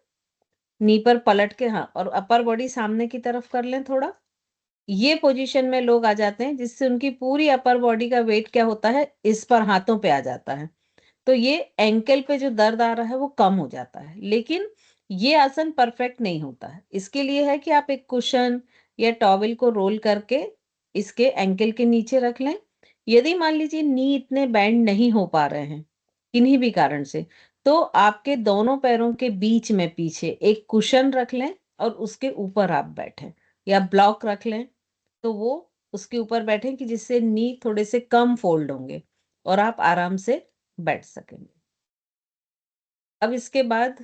[SPEAKER 1] नी पर पलट के, हाँ, और अपर बॉडी सामने की तरफ कर लें थोड़ा। ये पोजीशन में लोग आ जाते हैं जिससे उनकी पूरी अपर बॉडी का वेट क्या होता है इस पर हाथों पे आ जाता है, तो ये एंकल पे जो दर्द आ रहा है वो कम हो जाता है। लेकिन ये आसन परफेक्ट नहीं होता है, इसके लिए है कि आप एक कुशन या टॉवेल को रोल करके इसके एंकल के नीचे रख लें। यदि मान लीजिए नी इतने बैंड नहीं हो पा रहे हैं किन्हीं भी कारण से, तो आपके दोनों पैरों के बीच में पीछे एक कुशन रख लें और उसके ऊपर आप बैठें, या ब्लॉक रख लें, तो वो उसके ऊपर बैठें कि जिससे नी थोड़े से कम फोल्ड होंगे और आप आराम से बैठ सकेंगे। अब इसके बाद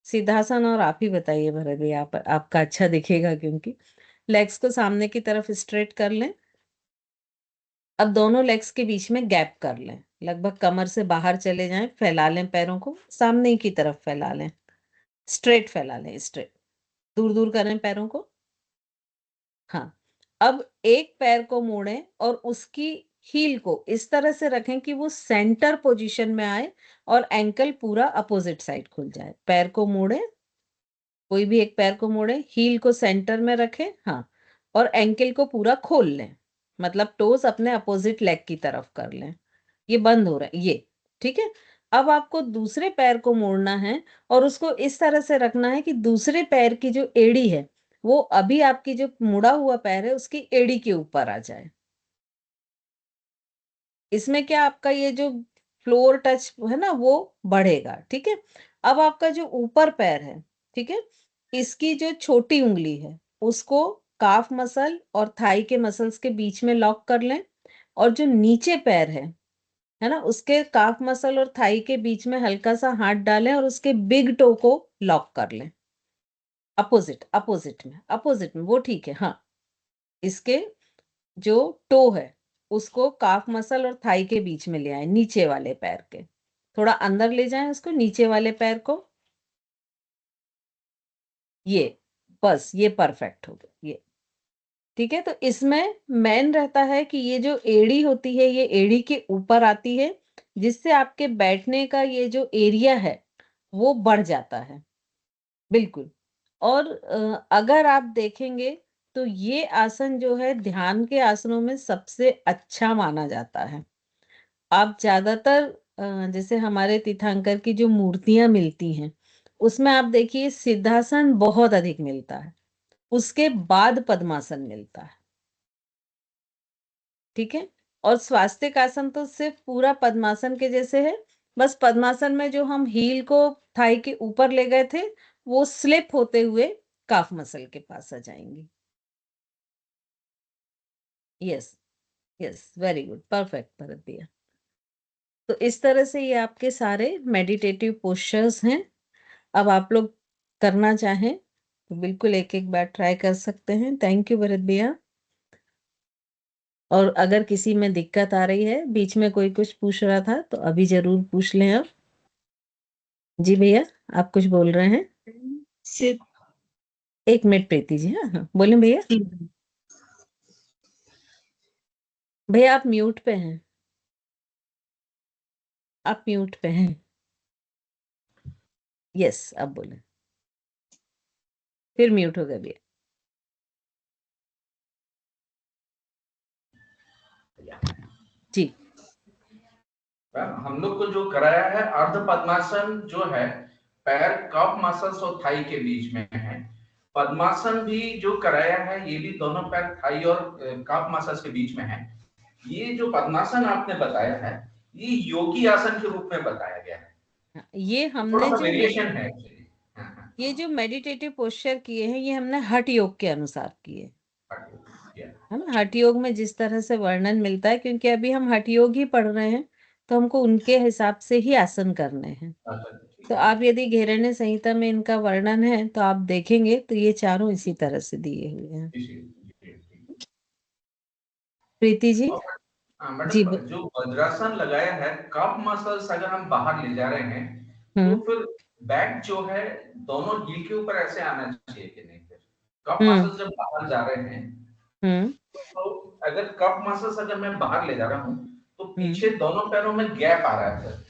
[SPEAKER 1] सिद्धासन, और आप ही बताइए भरत भैया, आपका अच्छा दिखेगा, क्योंकि लेग्स को सामने की तरफ स्ट्रेट कर लें। अब दोनों लेग्स के बीच में गैप कर लें, लगभग कमर से बाहर चले जाएं, फैला लें पैरों को, सामने की तरफ फैला लें, स्ट्रेट फैला लें, स्ट्रेट, दूर दूर करें पैरों को। हाँ, अब एक पैर को मोड़ें और उसकी हील को इस तरह से रखें कि वो सेंटर पोजीशन में आए और एंकल पूरा अपोजिट साइड खुल जाए। पैर को मोड़े, कोई भी एक पैर को मोड़े, हील को सेंटर में रखें, हाँ, और एंकल को पूरा खोल लें, मतलब टोस अपने अपोजिट लेग की तरफ कर लें। ये बंद हो रहा है, ये ठीक है। अब आपको दूसरे पैर को मोड़ना है और उसको इस तरह से रखना है कि दूसरे पैर की जो एड़ी है वो अभी आपकी जो मुड़ा हुआ पैर है उसकी एड़ी के ऊपर आ जाए। इसमें क्या, आपका ये जो फ्लोर टच है ना वो बढ़ेगा, ठीक है। अब आपका जो ऊपर पैर है, ठीक है, इसकी जो छोटी उंगली है उसको काफ मसल और थाई के मसल्स के बीच में लॉक कर लें, और जो नीचे पैर है ना, उसके काफ मसल और थाई के बीच में हल्का सा हाथ डालें और उसके बिग टो को लॉक कर लें। अपोजिट में वो ठीक है, हाँ। इसके जो टो है उसको काफ मसल और थाई के बीच में ले आए, नीचे वाले पैर के, थोड़ा अंदर ले जाएं उसको, नीचे वाले पैर को। ये बस, ये परफेक्ट हो गया, ये ठीक है। तो इसमें मेन रहता है कि ये जो एड़ी होती है ये एड़ी के ऊपर आती है, जिससे आपके बैठने का ये जो एरिया है वो बढ़ जाता है, बिल्कुल। और अगर आप देखेंगे तो ये आसन जो है ध्यान के आसनों में सबसे अच्छा माना जाता है। आप ज्यादातर जैसे हमारे तीर्थंकर की जो मूर्तियां मिलती हैं उसमें आप देखिए सिद्धासन बहुत अधिक मिलता है, उसके बाद पद्मासन मिलता है, ठीक है। और स्वास्तिक आसन तो सिर्फ पूरा पद्मासन के जैसे है, बस पद्मासन में जो हम हील को थाई के ऊपर ले गए थे वो स्लिप होते हुए काफ मसल के पास आ जाएंगी। Yes, yes, very good, perfect Bharat भैया। तो इस तरह से ये आपके सारे मेडिटेटिव पोस्चर्स हैं। अब आप लोग करना चाहें तो बिल्कुल एक एक बार ट्राई कर सकते हैं। थैंक यू भरत भैया। और अगर किसी में दिक्कत आ रही है, बीच में कोई कुछ पूछ रहा था तो अभी जरूर पूछ लें अब। जी भैया, आप कुछ बोल रहे हैं?
[SPEAKER 3] सिर्फ
[SPEAKER 1] एक मिनट प्रीति जी, हाँ हाँ बोले भैया। भैया आप म्यूट पे हैं, आप म्यूट पे हैं। यस, अब बोले, फिर म्यूट हो गया भैया। जी,
[SPEAKER 4] हम लोग को जो कराया है अर्ध पद्मासन जो है पैर कफ मसल्स और थाई के बीच में है। पद्मासन भी जो कराया है ये भी दोनों पैर थाई और कफ मसल्स के बीच में है। ये जो पद्मासन आपने बताया है ये योगी आसन के रूप में बताया गया है,
[SPEAKER 1] हाँ, ये
[SPEAKER 4] थोड़ा
[SPEAKER 1] हमने
[SPEAKER 4] सा
[SPEAKER 1] जो
[SPEAKER 4] वेरिएशन है एक्चुअली।
[SPEAKER 1] ये जो मेडिटेटिव पोस्चर किए हैं ये हमने हठ योग के अनुसार किए, है ना। हठ योग में जिस तरह से वर्णन मिलता है, क्योंकि अभी हम हठ योग ही पढ़ रहे हैं तो हमको उनके हिसाब से ही आसन करने हैं। तो आप यदि घेरण्य संहिता में इनका वर्णन है तो आप देखेंगे तो ये चारों इसी तरह से दिए हुए हैं। प्रीति जी। जी
[SPEAKER 4] मैडम जो वज्रासन लगाया है कफ मसल्स अगर हम बाहर ले जा रहे हैं तो फिर बैक जो है दोनों हील के ऊपर ऐसे आना चाहिए कि नहीं? फिर कफ मसल्स जब बाहर जा रहे हैं तो अगर कफ मसल्स अगर मैं बाहर ले जा रहा हूँ तो पीछे दोनों पैरों में गैप आ रहा है फिर।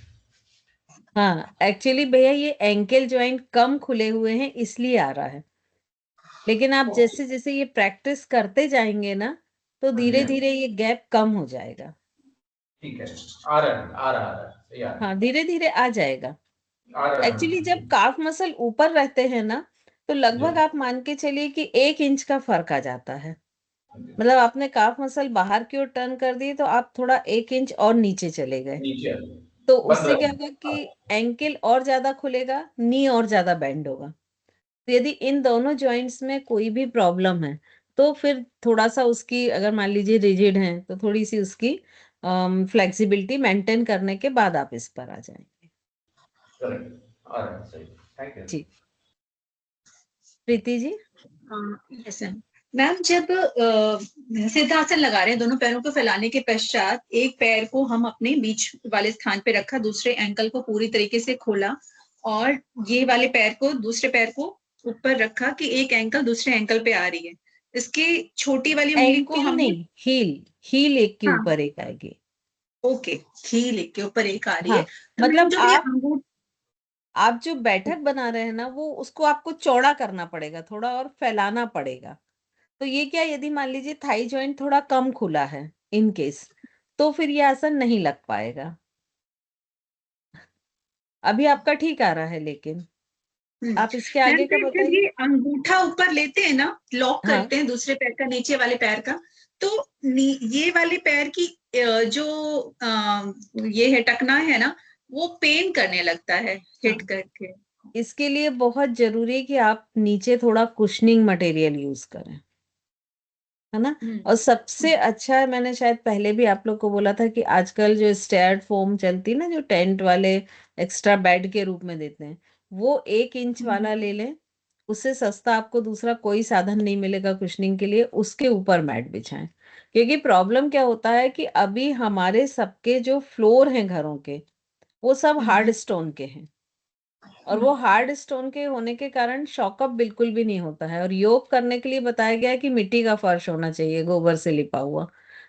[SPEAKER 1] हाँ, एक्चुअली भैया ये एंकल ज्वाइंट कम खुले हुए हैं इसलिए आ रहा है, लेकिन आप जैसे जैसे ये प्रैक्टिस करते जाएंगे ना तो धीरे धीरे ये गैप कम हो जाएगा।
[SPEAKER 4] ठीक है, आ रहा है, आ रहा है यार,
[SPEAKER 1] हाँ, धीरे धीरे आ जाएगा।
[SPEAKER 4] आ रहा है।
[SPEAKER 1] एक्चुअली जब काफ मसल ऊपर रहते हैं ना तो लगभग आप मान के चलिए कि 1 इंच का फर्क आ जाता है। मतलब आपने काफ मसल बाहर की ओर टर्न कर दी तो आप थोड़ा 1 इंच और नीचे चले गए,
[SPEAKER 4] नीचे
[SPEAKER 1] तो
[SPEAKER 4] बंद
[SPEAKER 1] उससे क्या
[SPEAKER 4] रहे।
[SPEAKER 1] होगा कि एंकल और ज्यादा खुलेगा, नी और ज्यादा बेंड होगा। तो यदि इन दोनों जॉइंट्स में कोई भी प्रॉब्लम है तो फिर थोड़ा सा उसकी, अगर मान लीजिए रिजिड है तो थोड़ी सी उसकी फ्लेक्सिबिलिटी मेंटेन करने के बाद आप इस पर आ जाएंगे।
[SPEAKER 4] करेक्ट, आ रहा है, सही, थैंक यू।
[SPEAKER 1] जी, प्रीति जी।
[SPEAKER 5] यस मैम, जब सिद्धासन लगा रहे हैं, दोनों पैरों को फैलाने के पश्चात एक पैर को हम अपने बीच वाले स्थान पे रखा, दूसरे एंकल को पूरी तरीके से खोला और ये वाले पैर को, दूसरे पैर को ऊपर रखा कि एक एंकल दूसरे एंकल पे आ रही है। इसके छोटी वाली उंगली को
[SPEAKER 1] एंकल
[SPEAKER 5] हमने,
[SPEAKER 1] नहीं, हील एक के
[SPEAKER 5] हाँ
[SPEAKER 1] ऊपर एक आएगी।
[SPEAKER 5] ओके, हील एक के ऊपर एक आ रही है।
[SPEAKER 1] हाँ,
[SPEAKER 5] तो मैम
[SPEAKER 1] मतलब
[SPEAKER 5] जो ये अंगूठा,
[SPEAKER 1] आप जो बैठक बना रहे हैं ना, वो उसको आपको चौड़ा करना पड़ेगा थोड़ा और फैलाना पड़ेगा। तो ये क्या, यदि मान लीजिए थाई जॉइंट थोड़ा कम खुला है इन केस, तो फिर ये आसन नहीं लग पाएगा। अभी आपका ठीक आ रहा है, लेकिन आप इसके
[SPEAKER 5] मैम
[SPEAKER 1] आगे का
[SPEAKER 5] जब
[SPEAKER 1] बताइए।
[SPEAKER 5] ये अंगूठा ऊपर लेते हैं ना, लॉक
[SPEAKER 1] हाँ,
[SPEAKER 5] करते हैं दूसरे पैर का, नीचे वाले पैर का, तो ये वाले पैर की जो ये है टकना है ना, वो पेन करने लगता है हिट करके।
[SPEAKER 1] इसके लिए बहुत जरूरी है कि आप नीचे थोड़ा कुशनिंग मटेरियल यूज करें, है ना। और सबसे अच्छा है, मैंने शायद पहले भी आप लोग को बोला था कि आजकल जो स्टेयर्ड फोम चलती है ना, जो टेंट वाले एक्स्ट्रा बेड के रूप में देते हैं, वो 1 इंच वाला ले लें। उससे सस्ता आपको दूसरा कोई साधन नहीं मिलेगा कुशनिंग के लिए, उसके ऊपर मैट बिछाएं। क्योंकि प्रॉब्लम क्या होता है कि अभी हमारे सबके जो फ्लोर हैं घरों के, वो सब हार्ड स्टोन के हैं, और वो हार्ड स्टोन के होने के कारण शॉकअप बिल्कुल भी नहीं होता है। और योग करने के लिए बताया गया है कि मिट्टी का फर्श होना चाहिए, गोबर से लिपा हुआ।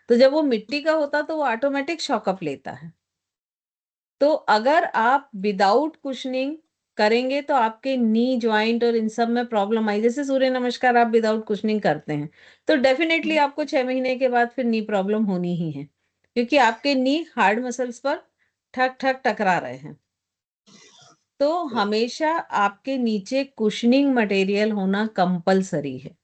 [SPEAKER 1] तो जब वो मिट्टी का होता तो वो ऑटोमेटिक शॉकअप लेता है। तो अगर आप विदाउट कुशनिंग करेंगे तो आपके नी ज्वाइंट और इन सब में प्रॉब्लम आई। जैसे सूर्य नमस्कार आप विदाउट कुशनिंग करते हैं, तो डेफिनेटली आपको 6 महीने के बाद फिर नी प्रॉब्लम होनी ही है, क्योंकि आपके नी हार्ड मसल्स पर ठक ठक टकरा रहे हैं। तो हमेशा आपके नीचे कुशनिंग मटेरियल होना कंपलसरी है,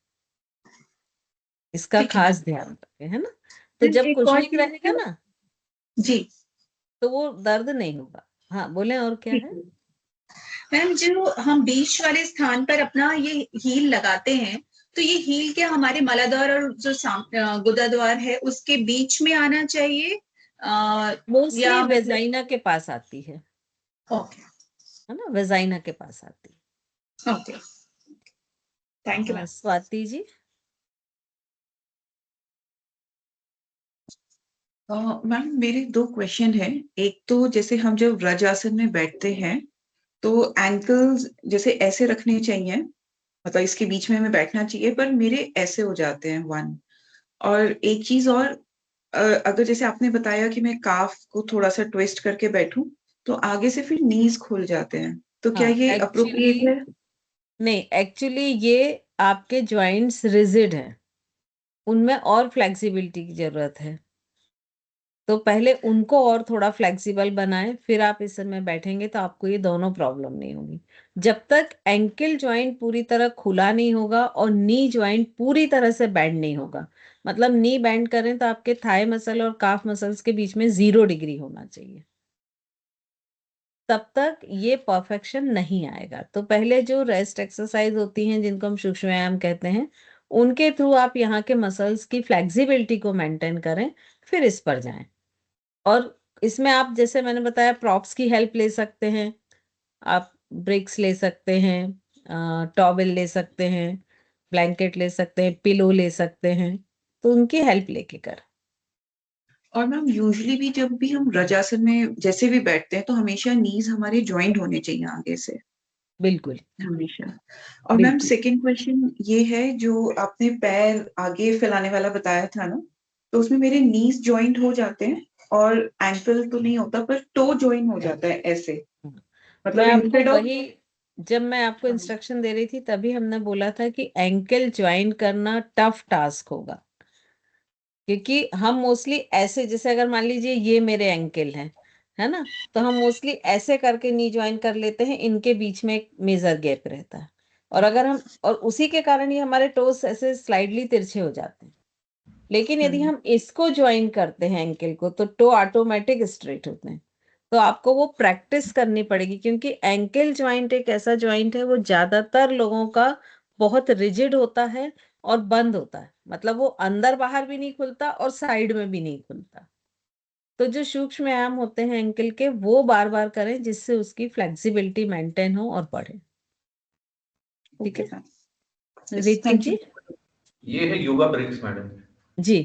[SPEAKER 1] इसका
[SPEAKER 5] ठीक है
[SPEAKER 1] खास
[SPEAKER 5] मैम।
[SPEAKER 1] ध्यान रखें, है ना। तो
[SPEAKER 5] मैम,
[SPEAKER 1] जब
[SPEAKER 5] एक और
[SPEAKER 1] कुशनिंग
[SPEAKER 5] चीज
[SPEAKER 1] रहेगा ना,
[SPEAKER 5] जी,
[SPEAKER 1] तो वो दर्द नहीं होगा। हाँ, बोले और क्या
[SPEAKER 5] ठीक
[SPEAKER 1] है।
[SPEAKER 5] है मैम, जो हम बीच वाले स्थान पर अपना ये हील लगाते हैं, तो ये हील क्या हमारे मलाद्वार और जो गुदाद्वार है उसके बीच में आना चाहिए,
[SPEAKER 1] मोस्टली
[SPEAKER 5] या मतलब,
[SPEAKER 1] वेजाइना के पास आती
[SPEAKER 5] ओके
[SPEAKER 1] है ना, वेजाइना के पास आती है।
[SPEAKER 5] ओके, थैंक यू
[SPEAKER 1] हाँ,
[SPEAKER 5] मैम।
[SPEAKER 1] स्वाति जी।
[SPEAKER 6] मैम मेरे दो क्वेश्चन हैं। एक तो जैसे हम जब व्रज आसन में बैठते हैं तो एंकल्स जैसे ऐसे रखने चाहिए, मतलब इसके बीच में हमें बैठना चाहिए, पर मेरे ऐसे हो जाते हैं वन। और एक चीज और, अगर जैसे आपने बताया कि मैं काफ को थोड़ा सा ट्विस्ट करके बैठूं तो आगे से फिर नीज खुल जाते हैं, तो क्या
[SPEAKER 1] हाँ,
[SPEAKER 6] ये
[SPEAKER 1] एक्चुअली
[SPEAKER 6] अप्रोप्रिएट है?
[SPEAKER 1] नहीं, एक्चुअली ये आपके जॉइंट्स रिजिड हैं, उनमें और फ्लेक्सिबिलिटी की जरूरत है। तो पहले उनको और थोड़ा फ्लेक्सिबल बनाएं, फिर आप इस में बैठेंगे तो आपको ये दोनों प्रॉब्लम नहीं होगी। जब तक एंकल जॉइंट पूरी तरह खुला नहीं होगा और नी जॉइंट पूरी तरह से बैंड नहीं होगा, मतलब नी बैंड करें तो आपके थाई मसल और काफ मसल्स के बीच में 0 डिग्री होना चाहिए, तब तक ये परफेक्शन नहीं आएगा। तो पहले जो रेस्ट एक्सरसाइज होती हैं, जिनको हम सूक्ष्म व्यायाम कहते हैं, उनके थ्रू आप यहाँ के मसल्स की फ्लेक्सिबिलिटी को मेंटेन करें, फिर इस पर जाएं। और इसमें आप, जैसे मैंने बताया, प्रॉप्स की हेल्प ले सकते हैं, आप ब्रिक्स ले सकते हैं, टॉवेल ले सकते हैं, ब्लैंकेट ले सकते हैं, पिलो ले सकते हैं, तो उनकी हेल्प लेके कर।
[SPEAKER 6] और मैम यूजुअली भी जब भी हम व्रजासन में जैसे भी बैठते हैं तो हमेशा नीज हमारे ज्वाइंट होने चाहिए आगे से,
[SPEAKER 1] बिल्कुल
[SPEAKER 6] हमेशा। और मैम
[SPEAKER 1] बिल्कुल।
[SPEAKER 6] सेकंड क्वेश्चन ये है, जो आपने पैर आगे फैलाने वाला बताया था ना, तो उसमें मेरे नीज ज्वाइंट हो जाते हैं और एंकल तो नहीं होता पर टो ज्वाइन हो जाता है ऐसे,
[SPEAKER 1] मैं
[SPEAKER 6] मतलब
[SPEAKER 1] आपको
[SPEAKER 6] इंस्टेड ऑफ।
[SPEAKER 1] वही, जब मैं आपको इंस्ट्रक्शन दे रही थी तभी हमने बोला था कि एंकल ज्वाइन करना टफ टास्क होगा, क्योंकि हम मोस्टली ऐसे, जैसे अगर मान लीजिए ये मेरे एंकल हैं, है ना, तो हम मोस्टली ऐसे करके नी ज्वाइन कर लेते हैं, इनके बीच में एक मेजर गैप रहता है, और अगर हम, और उसी के कारण ये हमारे टोस ऐसे स्लाइडली तिरछे हो जाते हैं। लेकिन यदि हम इसको ज्वाइन करते हैं एंकल को, तो टो ऑटोमेटिक स्ट्रेट होते हैं। तो आपको वो प्रैक्टिस करनी पड़ेगी, क्योंकि एंकल ज्वाइंट एक ऐसा ज्वाइंट है, वो ज्यादातर लोगों का बहुत रिजिड होता है और बंद होता है, मतलब वो अंदर बाहर भी नहीं खुलता और साइड में भी नहीं खुलता। तो जो सूक्ष्म व्यायाम होते हैं एंकल के, वो बार बार करें, जिससे उसकी फ्लेक्सिबिलिटी मेंटेन हो और बढ़े। ठीक
[SPEAKER 6] ओके
[SPEAKER 1] है।
[SPEAKER 6] मैम,
[SPEAKER 1] ऋतिक जी।
[SPEAKER 4] ये है योगा ब्रिक्स मैडम,
[SPEAKER 1] जी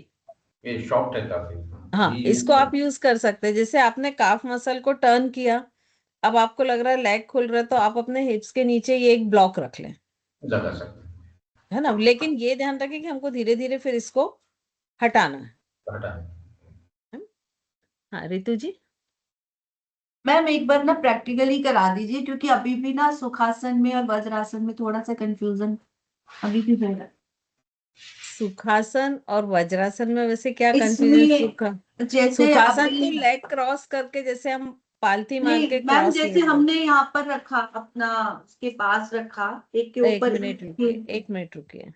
[SPEAKER 4] ये सॉफ्ट है काफी।
[SPEAKER 1] हाँ,
[SPEAKER 4] ये
[SPEAKER 1] इसको आप यूज कर सकते हैं। जैसे आपने काफ मसल को टर्न किया, अब आपको लग रहा है लेग खुल रहा है, तो आप अपने हिप्स के नीचे ये एक ब्लॉक रख लें,
[SPEAKER 4] लगा सकते
[SPEAKER 1] है ना। लेकिन ये ध्यान रखें कि हमको धीरे धीरे फिर इसको हटाना है।
[SPEAKER 4] हैं, हटा
[SPEAKER 1] हाँ रितु जी।
[SPEAKER 3] मैम एक बार ना प्रैक्टिकली करा दीजिए, क्योंकि अभी भी ना सुखासन में और वज्रासन में थोड़ा सा कंफ्यूजन अभी भी हो रहा है।
[SPEAKER 1] सुखासन और वज्रासन में वैसे क्या
[SPEAKER 3] इसमें
[SPEAKER 1] कंफ्यूजन?
[SPEAKER 3] जैसे
[SPEAKER 1] सुखासन
[SPEAKER 3] अभी
[SPEAKER 1] तो लेग क्रॉस करके, जैसे हम पालथी मार
[SPEAKER 3] नहीं
[SPEAKER 1] के
[SPEAKER 3] मैम,
[SPEAKER 1] क्रॉस
[SPEAKER 3] जैसे
[SPEAKER 1] लेग
[SPEAKER 3] हमने यहाँ पर रखा अपना, उसके पास रखा, एक के
[SPEAKER 1] एक
[SPEAKER 3] ऊपर
[SPEAKER 1] मिनट रुकिए, एक मिनट रुकिए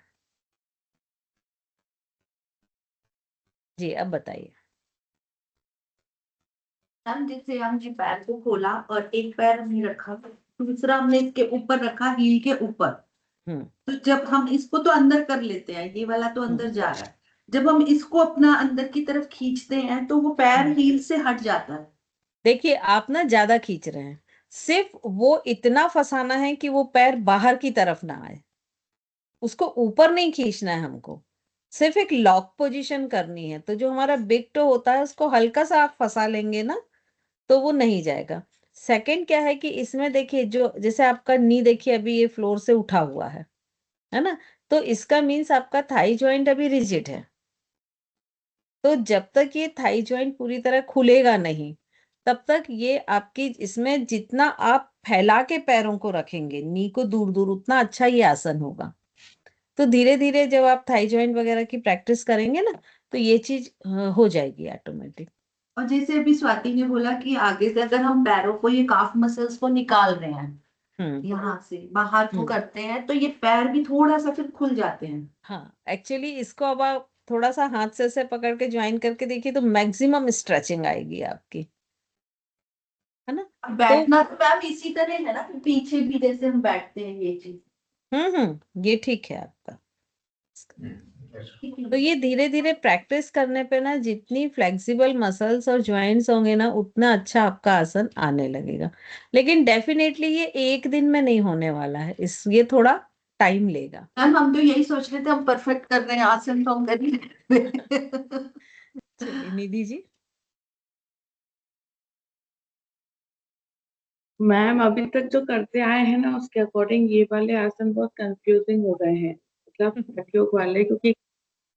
[SPEAKER 1] जी, अब बताइए।
[SPEAKER 3] मैम जैसे हम जी पैर को खोला और एक पैर हमने रखा, दूसरा हमने इसके ऊपर रखा, हील के ऊपर।
[SPEAKER 1] हम्म
[SPEAKER 3] तो जब हम इसको तो अंदर कर लेते हैं, ये वाला तो
[SPEAKER 1] हम्म
[SPEAKER 3] अंदर जा रहा है, जब हम इसको अपना अंदर की तरफ खींचते हैं तो वो पैर
[SPEAKER 1] हम्म।
[SPEAKER 3] हील से हट जाता है।
[SPEAKER 1] देखिए आप ना ज्यादा खींच रहे हैं, सिर्फ वो इतना फंसाना है कि वो पैर बाहर की तरफ ना आए, उसको ऊपर नहीं खींचना है हमको, सिर्फ एक लॉक पोजीशन करनी है। तो जो हमारा बिग टो होता है उसको हल्का सा आप फंसा लेंगे ना, तो वो नहीं जाएगा। सेकंड क्या है कि इसमें देखिए, जो जैसे आपका नी देखिए अभी ये फ्लोर से उठा हुआ है ना, तो इसका मीन्स आपका थाई जॉइंट अभी रिजिड है। तो जब तक ये थाई जॉइंट पूरी तरह खुलेगा नहीं, तब तक ये आपकी, इसमें जितना आप फैला के पैरों को रखेंगे नी को दूर दूर, उतना अच्छा ये आसन होगा। तो धीरे धीरे जब आप थाई जॉइंट वगैरह की प्रैक्टिस करेंगे ना, तो ये चीज हो जाएगी ऑटोमेटिक।
[SPEAKER 3] और जैसे अभी स्वाति ने बोला कि आगे से अगर हम पैरों को, ये काफ मसल्स को निकाल रहे हैं,
[SPEAKER 1] हम्म
[SPEAKER 3] यहाँ से बाहर को
[SPEAKER 1] हम्म।
[SPEAKER 3] करते हैं, तो ये पैर भी थोड़ा सा फिर खुल जाते हैं।
[SPEAKER 1] हाँ एक्चुअली इसको अब आप थोड़ा सा हाथ से ऐसे पकड़ के ज्वाइन करके देखिए, तो मैक्सिमम स्ट्रेचिंग आएगी आपकी, है ना।
[SPEAKER 3] अब
[SPEAKER 1] तो
[SPEAKER 3] बैठना तो मैम इसी तरह है ना, पीछे भी जैसे हम बैठते हैं ये चीज।
[SPEAKER 1] ये ठीक है आपका।
[SPEAKER 3] ठीक है।
[SPEAKER 1] तो ये धीरे धीरे प्रैक्टिस करने पे ना, जितनी फ्लेक्सिबल मसल्स और ज्वाइंट्स होंगे ना, उतना अच्छा आपका आसन आने लगेगा। लेकिन डेफिनेटली ये एक दिन में नहीं होने वाला है, ये थोड़ा टाइम लेगा।
[SPEAKER 3] मैम हम तो यही सोच रहे थे, हम परफेक्ट कर रहे हैं आसन तो हम कर ही लेते।
[SPEAKER 1] चलिए निधि जी।
[SPEAKER 7] मैम अभी तक जो करते आए हैं ना, उसके अकॉर्डिंग ये वाले आसन बहुत कंफ्यूजिंग हो गए हैं, मतलब हठयोग वाले, क्योंकि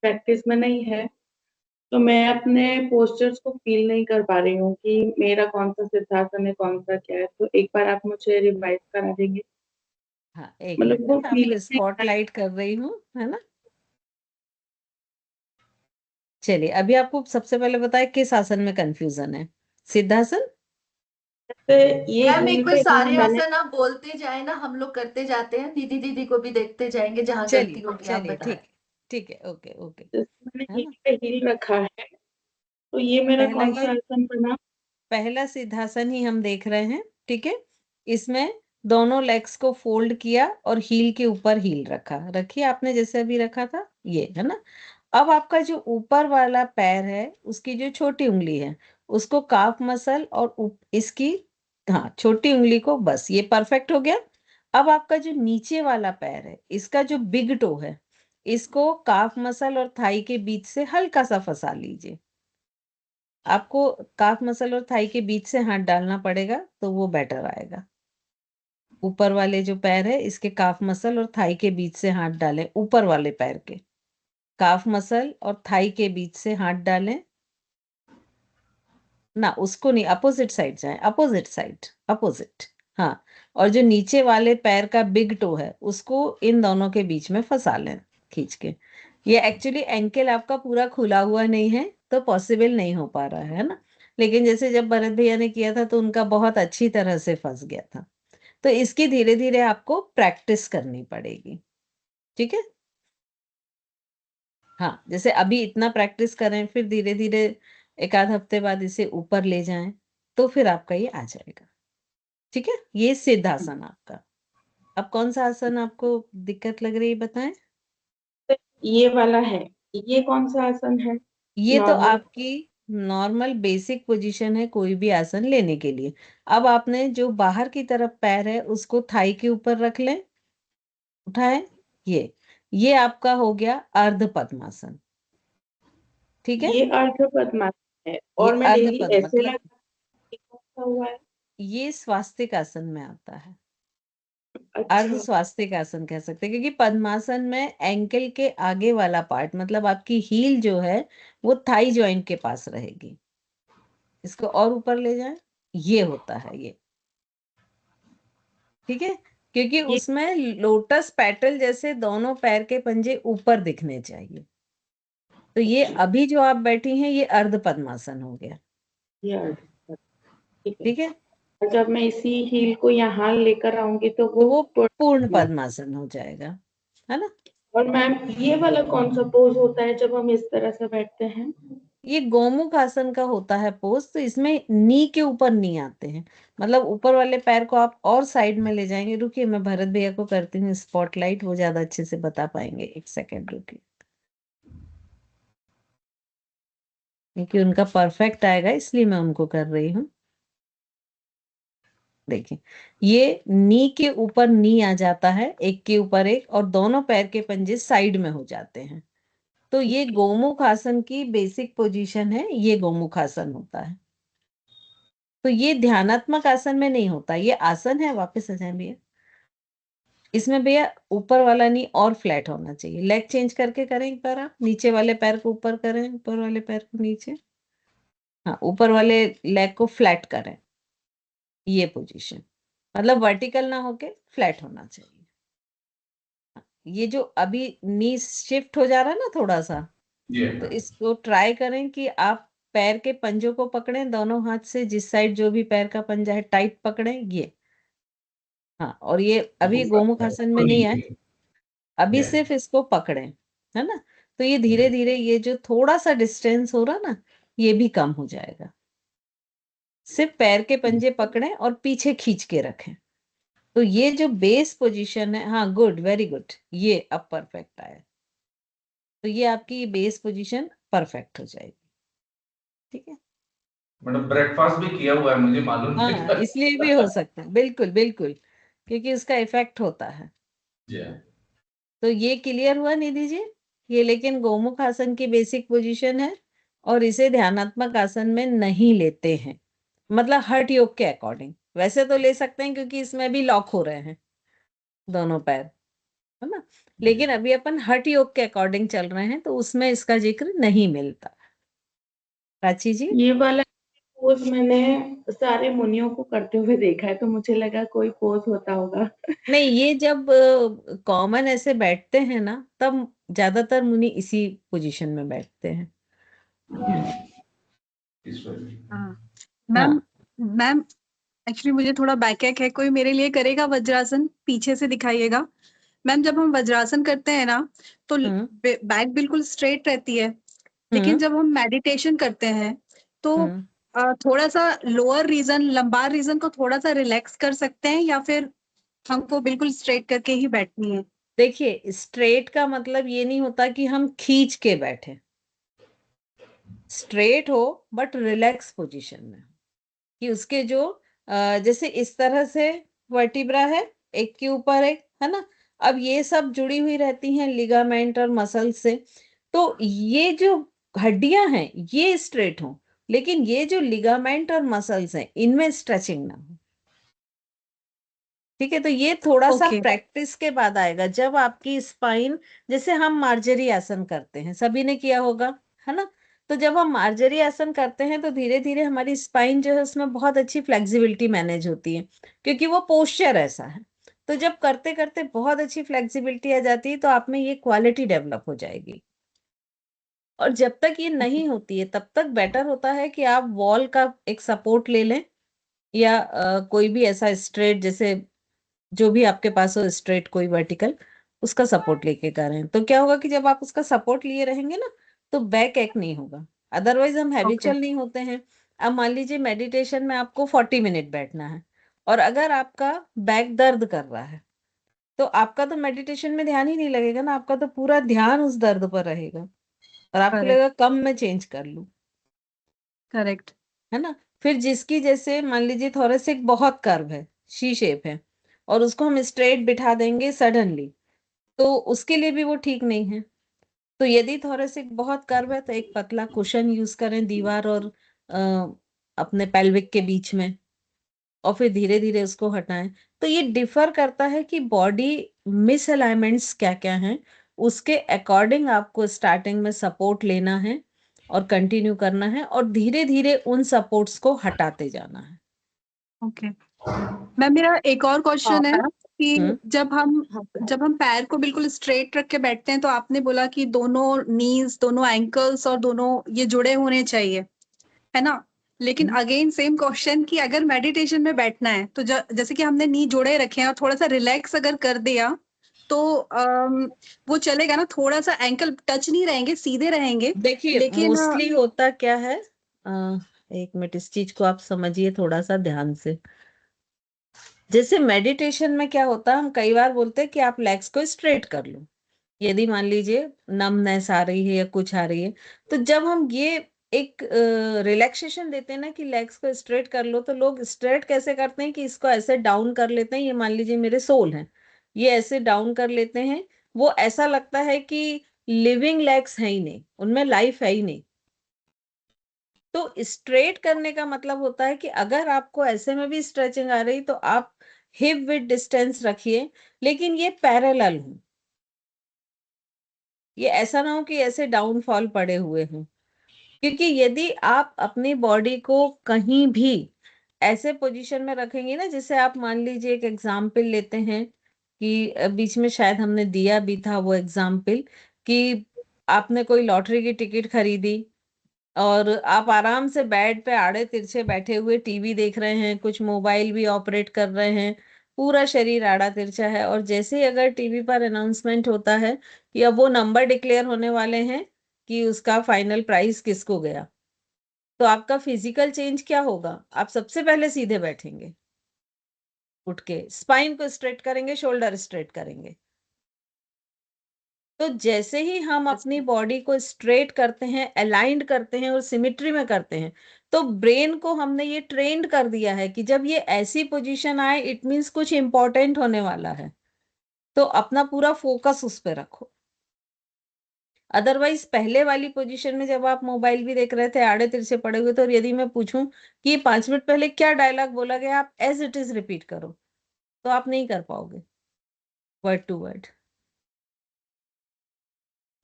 [SPEAKER 7] प्रैक्टिस में नहीं है। तो मैं अपने पोस्चर्स को फील नहीं कर पा रही हूँ कि मेरा कौन सा सिद्धासन है, कौन सा क्या है। तो एक बार आप मुझे रिवाइज करा देंगे?
[SPEAKER 1] हाँ एक
[SPEAKER 7] मतलब वो
[SPEAKER 1] मिनट,
[SPEAKER 7] फील
[SPEAKER 1] आपको स्पॉटलाइट कर रही हूँ, है ना। चलिए अभी आपको सबसे पहले बताए किस आसन में कंफ्यूजन है? सिद्धासन।
[SPEAKER 7] ये
[SPEAKER 3] मैम एक
[SPEAKER 7] हील
[SPEAKER 3] बार
[SPEAKER 7] पे ही
[SPEAKER 3] सारे
[SPEAKER 7] मैंने।
[SPEAKER 3] आसन आप बोलते जाए ना, हम लोग करते जाते हैं, दीदी दीदी को भी देखते जाएंगे, जहाँ गलती
[SPEAKER 1] चलिए
[SPEAKER 3] होगी आप
[SPEAKER 1] चलिए,
[SPEAKER 3] बताएं।
[SPEAKER 1] ठीक है, ओके ओके,
[SPEAKER 7] मैंने
[SPEAKER 1] है
[SPEAKER 7] हील
[SPEAKER 1] ना।
[SPEAKER 7] पे हील रखा है, तो ये मेरा
[SPEAKER 1] पहला
[SPEAKER 7] कौन
[SPEAKER 1] ये
[SPEAKER 7] सा आसन बना?
[SPEAKER 1] पहला सिद्धासन ही हम देख रहे हैं, ठीक है। इसमें दोनों लेग्स को फोल्ड किया और हील के ऊपर हील रखा, रखिए आपने जैसे अभी रखा था, ये है ना। अब आपका जो ऊपर वाला पैर है, उसकी जो छोटी उंगली है, उसको काफ मसल और इसकी, हाँ छोटी उंगली को, बस ये परफेक्ट हो गया। अब आपका जो नीचे वाला पैर है, इसका जो बिग टो है, इसको काफ मसल और थाई के बीच से हल्का सा फंसा लीजिए। आपको काफ मसल और थाई के बीच से हाथ डालना पड़ेगा, तो वो बेटर आएगा। ऊपर वाले जो पैर है, इसके काफ मसल और थाई के बीच से हाथ डालें, ऊपर वाले पैर के काफ मसल और थाई के बीच से हाथ डालें ना, उसको नहीं, अपोजिट साइड जाए, अपोजिट साइड, अपोजिट। हाँ, और जो नीचे वाले पैर का बिग टो है, उसको इन दोनों के बीच में फंसा लें खींच के। ये एक्चुअली एंकल आपका पूरा खुला हुआ नहीं है, तो पॉसिबल नहीं हो पा रहा है ना। लेकिन जैसे जब भरत भैया ने किया था, तो उनका बहुत अच्छी तरह से फंस गया था। तो इसकी धीरे धीरे आपको प्रैक्टिस करनी पड़ेगी, ठीक है। हाँ, जैसे अभी इतना प्रैक्टिस करें, फिर धीरे धीरे एक आध हफ्ते बाद इसे ऊपर ले जाएं, तो फिर आपका ये आ जाएगा, ठीक है। ये सिद्धासन आपका। अब कौन सा आसन आपको दिक्कत लग रही है, बताएं।
[SPEAKER 7] ये वाला है, ये कौन सा आसन है?
[SPEAKER 1] ये तो
[SPEAKER 7] नॉर्मल।
[SPEAKER 1] आपकी नॉर्मल बेसिक पोजीशन है कोई भी आसन लेने के लिए। अब आपने जो बाहर की तरफ पैर है, उसको थाई के ऊपर रख लें, उठाएं, ये ये आपका हो गया अर्ध पद्मासन। ठीक है,
[SPEAKER 7] ये अर्ध पद्मासन है
[SPEAKER 1] ये
[SPEAKER 7] और मैं
[SPEAKER 1] अर्ध
[SPEAKER 7] डेली
[SPEAKER 1] पद
[SPEAKER 7] ऐसे
[SPEAKER 1] मतलब
[SPEAKER 7] लगा हुआ है।
[SPEAKER 1] ये स्वास्तिक आसन में आता है, अर्ध
[SPEAKER 7] अच्छा,
[SPEAKER 1] स्वास्तिक आसन कह सकते हैं, क्योंकि पद्मासन में एंकल के आगे वाला पार्ट मतलब आपकी हील जो है वो थाई जॉइंट के पास रहेगी। इसको और ऊपर ले जाएं, ये होता है ये। ठीक है, क्योंकि
[SPEAKER 7] ये
[SPEAKER 1] उसमें लोटस पेटल जैसे दोनों पैर के पंजे ऊपर दिखने चाहिए। तो ये अभी जो आप बैठी हैं ये अर्ध पद्मासन हो गया।
[SPEAKER 7] ये अर्ध पद्मासन, ठीक है।
[SPEAKER 1] ठीक है,
[SPEAKER 7] और जब मैं इसी हील को यहाँ लेकर आऊंगी तो
[SPEAKER 1] तो
[SPEAKER 7] वो
[SPEAKER 1] वो पूर्ण
[SPEAKER 7] पद्मासन।
[SPEAKER 1] पद्मासन हो जाएगा, है ना।
[SPEAKER 7] और मैम ये वाला कौन सा पोज होता है जब हम इस तरह से बैठते हैं?
[SPEAKER 1] ये गोमुख आसन का होता है पोज। तो इसमें नी के ऊपर नी आते हैं, मतलब ऊपर वाले पैर को आप और साइड में ले जाएंगे। रुकिए, मैं भरत भैया को करती हूँ स्पॉटलाइट, वो ज्यादा अच्छे से बता पाएंगे। एक सेकेंड रुकिए, क्योंकि उनका परफेक्ट आएगा इसलिए मैं उनको कर रही हूँ। देखिए, ये नी के ऊपर नी आ जाता है, एक के ऊपर एक, और दोनों पैर के पंजे साइड में हो जाते हैं। तो ये गोमुख आसन की बेसिक पोजीशन है, ये गोमुख आसन होता है। तो ये ध्यानात्मक आसन में नहीं होता, ये आसन है। वापस आ जाए भैया, इसमें भैया ऊपर वाला नी और फ्लैट होना चाहिए। लेग चेंज करके करें एक बार, आप नीचे वाले पैर को ऊपर करें, ऊपर वाले पैर को नीचे, हाँ ऊपर वाले लेग को फ्लैट करें। ये पोजीशन मतलब वर्टिकल ना होके फ्लैट होना चाहिए। ये जो अभी नी शिफ्ट हो जा रहा है ना थोड़ा सा, तो इसको ट्राई करें कि आप पैर के पंजों को पकड़ें दोनों हाथ से, जिस साइड जो भी पैर का पंजा है टाइट पकड़ें ये। हाँ, और ये अभी गोमुख आसन में नहीं आए, अभी सिर्फ इसको पकड़ें, है ना। तो ये धीरे धीरे ये जो थोड़ा सा डिस्टेंस हो रहा ना, ये भी कम हो जाएगा। सिर्फ पैर के पंजे पकड़ें और पीछे खींच के रखें। तो ये जो बेस पोजीशन है, हाँ गुड, वेरी गुड, ये अब परफेक्ट आया। तो ये आपकी बेस पोजीशन परफेक्ट हो जाएगी। ठीक है,
[SPEAKER 4] मतलब ब्रेकफास्ट भी किया हुआ है, मुझे मालूम नहीं
[SPEAKER 1] हाँ
[SPEAKER 4] था।
[SPEAKER 1] इसलिए भी हो सकता है, बिल्कुल बिल्कुल, क्योंकि उसका इफेक्ट होता है। तो ये क्लियर हुआ निधि जी, ये लेकिन गोमुख आसन की बेसिक पोजीशन है और इसे ध्यानात्मक आसन में नहीं लेते हैं, मतलब हठ योग के अकॉर्डिंग। वैसे तो ले सकते हैं क्योंकि इसमें भी लॉक हो रहे हैं दोनों पैर, है ना। लेकिन अभी अपन हठ योग के अकॉर्डिंग चल रहे हैं, तो उसमें इसका जिक्र नहीं मिलता। प्राची जी,
[SPEAKER 7] ये वाला पोज मैंने सारे मुनियों को करते हुए देखा है तो मुझे लगा कोई पोज होता होगा।
[SPEAKER 1] नहीं, ये जब कॉमन ऐसे बैठते हैं ना, तब ज्यादातर मुनि इसी पोजीशन में बैठते हैं।
[SPEAKER 2] हाँ
[SPEAKER 1] हाँ,
[SPEAKER 2] मैम। मैम एक्चुअली मुझे थोड़ा बैकएक है, कोई मेरे लिए करेगा वज्रासन? पीछे से दिखाइएगा। मैम जब हम वज्रासन करते हैं ना तो बैक बिल्कुल स्ट्रेट रहती है, लेकिन जब हम मेडिटेशन करते हैं तो थोड़ा सा लोअर रीजन, लंबार रीजन को थोड़ा सा रिलैक्स कर सकते हैं, या फिर हमको बिल्कुल स्ट्रेट करके ही बैठनी है?
[SPEAKER 1] देखिए, स्ट्रेट का मतलब ये नहीं होता कि हम खींच के बैठे, स्ट्रेट हो बट रिलैक्स पोजीशन में, कि उसके जो जैसे इस तरह से वर्टिब्रा है, एक के ऊपर एक, है ना। अब ये सब जुड़ी हुई रहती हैं लिगामेंट और मसल से, तो ये जो हड्डियां हैं ये स्ट्रेट हो, लेकिन ये जो लिगामेंट और मसल्स हैं इनमें स्ट्रेचिंग ना हो। ठीक है, तो ये थोड़ा सा
[SPEAKER 2] ओके।
[SPEAKER 1] प्रैक्टिस के बाद आएगा, जब आपकी स्पाइन, जैसे हम मार्जरी आसन करते हैं, सभी ने किया होगा, है ना। तो जब हम मार्जरी आसन करते हैं तो धीरे धीरे हमारी स्पाइन जो है उसमें बहुत अच्छी फ्लेक्सिबिलिटी मैनेज होती है, क्योंकि वो पोस्चर ऐसा है। तो जब करते करते बहुत अच्छी फ्लेक्सिबिलिटी आ जाती है तो आप में ये क्वालिटी डेवलप हो जाएगी। और जब तक ये नहीं होती है तब तक बेटर होता है कि आप वॉल का एक सपोर्ट ले लें, या कोई भी ऐसा स्ट्रेट, जैसे जो भी आपके पास हो स्ट्रेट, कोई वर्टिकल, उसका सपोर्ट लेके करें। तो क्या होगा कि जब आप उसका सपोर्ट लिए रहेंगे ना, तो बैक एक नहीं होगा। अदरवाइज हम हैबिचुअल नहीं होते हैं। अब मान लीजिए मेडिटेशन में आपको 40 मिनट बैठना है, और अगर आपका बैक दर्द कर रहा है, तो आपका तो मेडिटेशन में ध्यान ही नहीं लगेगा ना, आपका तो पूरा ध्यान उस दर्द पर रहेगा, और आपको
[SPEAKER 2] करेक्ट
[SPEAKER 1] लगेगा कम में चेंज कर लूं,
[SPEAKER 2] करेक्ट।
[SPEAKER 1] है ना। फिर जिसकी जैसे मान लीजिए थोरेसिक बहुत कर्व है, सी शेप है, और उसको हम स्ट्रेट बिठा देंगे सडनली, तो उसके लिए भी वो ठीक नहीं है। तो यदि थोरेसिक बहुत कर्व है तो एक पतला कुशन यूज करें दीवार और अपने पेल्विक के बीच में, और फिर धीरे धीरे उसको हटाएं। तो ये डिफर करता है कि बॉडी मिसअलाइनमेंट्स क्या क्या हैं, उसके अकॉर्डिंग आपको स्टार्टिंग में सपोर्ट लेना है और कंटिन्यू करना है, और धीरे धीरे उन सपोर्ट्स को हटाते जाना है।
[SPEAKER 2] ओके मैम, मेरा एक और क्वेश्चन है कि जब हम पैर को बिल्कुल स्ट्रेट रख के बैठते हैं, तो आपने बोला कि दोनों नीज, दोनों एंकल्स और दोनों ये जुड़े होने चाहिए, है ना? लेकिन अगेन सेम क्वेश्चन कि अगर मेडिटेशन में बैठना है तो जैसे कि हमने नी जोड़े रखे हैं और थोड़ा सा रिलैक्स अगर कर दिया तो वो चलेगा ना? थोड़ा सा एंकल टच नहीं रहेंगे, सीधे रहेंगे।
[SPEAKER 1] देखिए
[SPEAKER 2] लेकिन
[SPEAKER 1] मोस्टली होता क्या है, एक मिनट इस चीज को आप समझिए थोड़ा सा ध्यान से। जैसे मेडिटेशन में क्या होता है, हम कई बार बोलते हैं कि आप लेग्स को स्ट्रेट कर लो, यदि मान लीजिए नमनेस आ रही है या कुछ आ रही है। तो जब हम ये एक रिलैक्सेशन देते हैं ना कि लेग्स को स्ट्रेट कर लो, तो लोग स्ट्रेट कैसे करते हैं कि इसको ऐसे डाउन कर लेते हैं। ये मान लीजिए मेरे सोल हैं, ये ऐसे डाउन कर लेते हैं। वो ऐसा लगता है कि लिविंग लेग्स है ही नहीं, उनमें लाइफ है ही नहीं। तो स्ट्रेट करने का मतलब होता है कि अगर आपको ऐसे में भी स्ट्रेचिंग आ रही तो आप हिप विद डिस्टेंस रखिए, लेकिन ये पैरेलल हो। ये ऐसा ना हो कि ऐसे डाउनफॉल पड़े हुए हों, क्योंकि यदि आप अपनी बॉडी को कहीं भी ऐसे पोजीशन में रखेंगे ना, जैसे आप मान लीजिए एक एग्जाम्पल लेते हैं कि बीच में शायद हमने दिया भी था वो एग्जाम्पल, कि आपने कोई लॉटरी की टिकट खरीदी और आप आराम से बेड पे आड़े तिरछे बैठे हुए टीवी देख रहे हैं, कुछ मोबाइल भी ऑपरेट कर रहे हैं, पूरा शरीर आड़ा तिरछा है, और जैसे ही अगर टीवी पर अनाउंसमेंट होता है कि अब वो नंबर डिक्लेयर होने वाले हैं कि उसका फाइनल प्राइस किसको गया, तो आपका फिजिकल चेंज क्या होगा? आप सबसे पहले सीधे बैठेंगे, उठ के स्पाइन को स्ट्रेट करेंगे, शोल्डर स्ट्रेट करेंगे। तो जैसे ही हम अपनी बॉडी को स्ट्रेट करते हैं, अलाइंड करते हैं और सिमेट्री में करते हैं, तो ब्रेन को हमने ये ट्रेंड कर दिया है कि जब ये ऐसी पोजीशन आए इट मींस कुछ इंपॉर्टेंट होने वाला है, तो अपना पूरा फोकस उस पर रखो। अदरवाइज पहले वाली पोजीशन में जब आप मोबाइल भी देख रहे थे आड़े तिरछे पड़े हुए, तो यदि मैं पूछूं कि 5 मिनट पहले क्या डायलॉग बोला गया, आप एज इट इज रिपीट करो, तो आप नहीं कर पाओगे वर्ड टू वर्ड,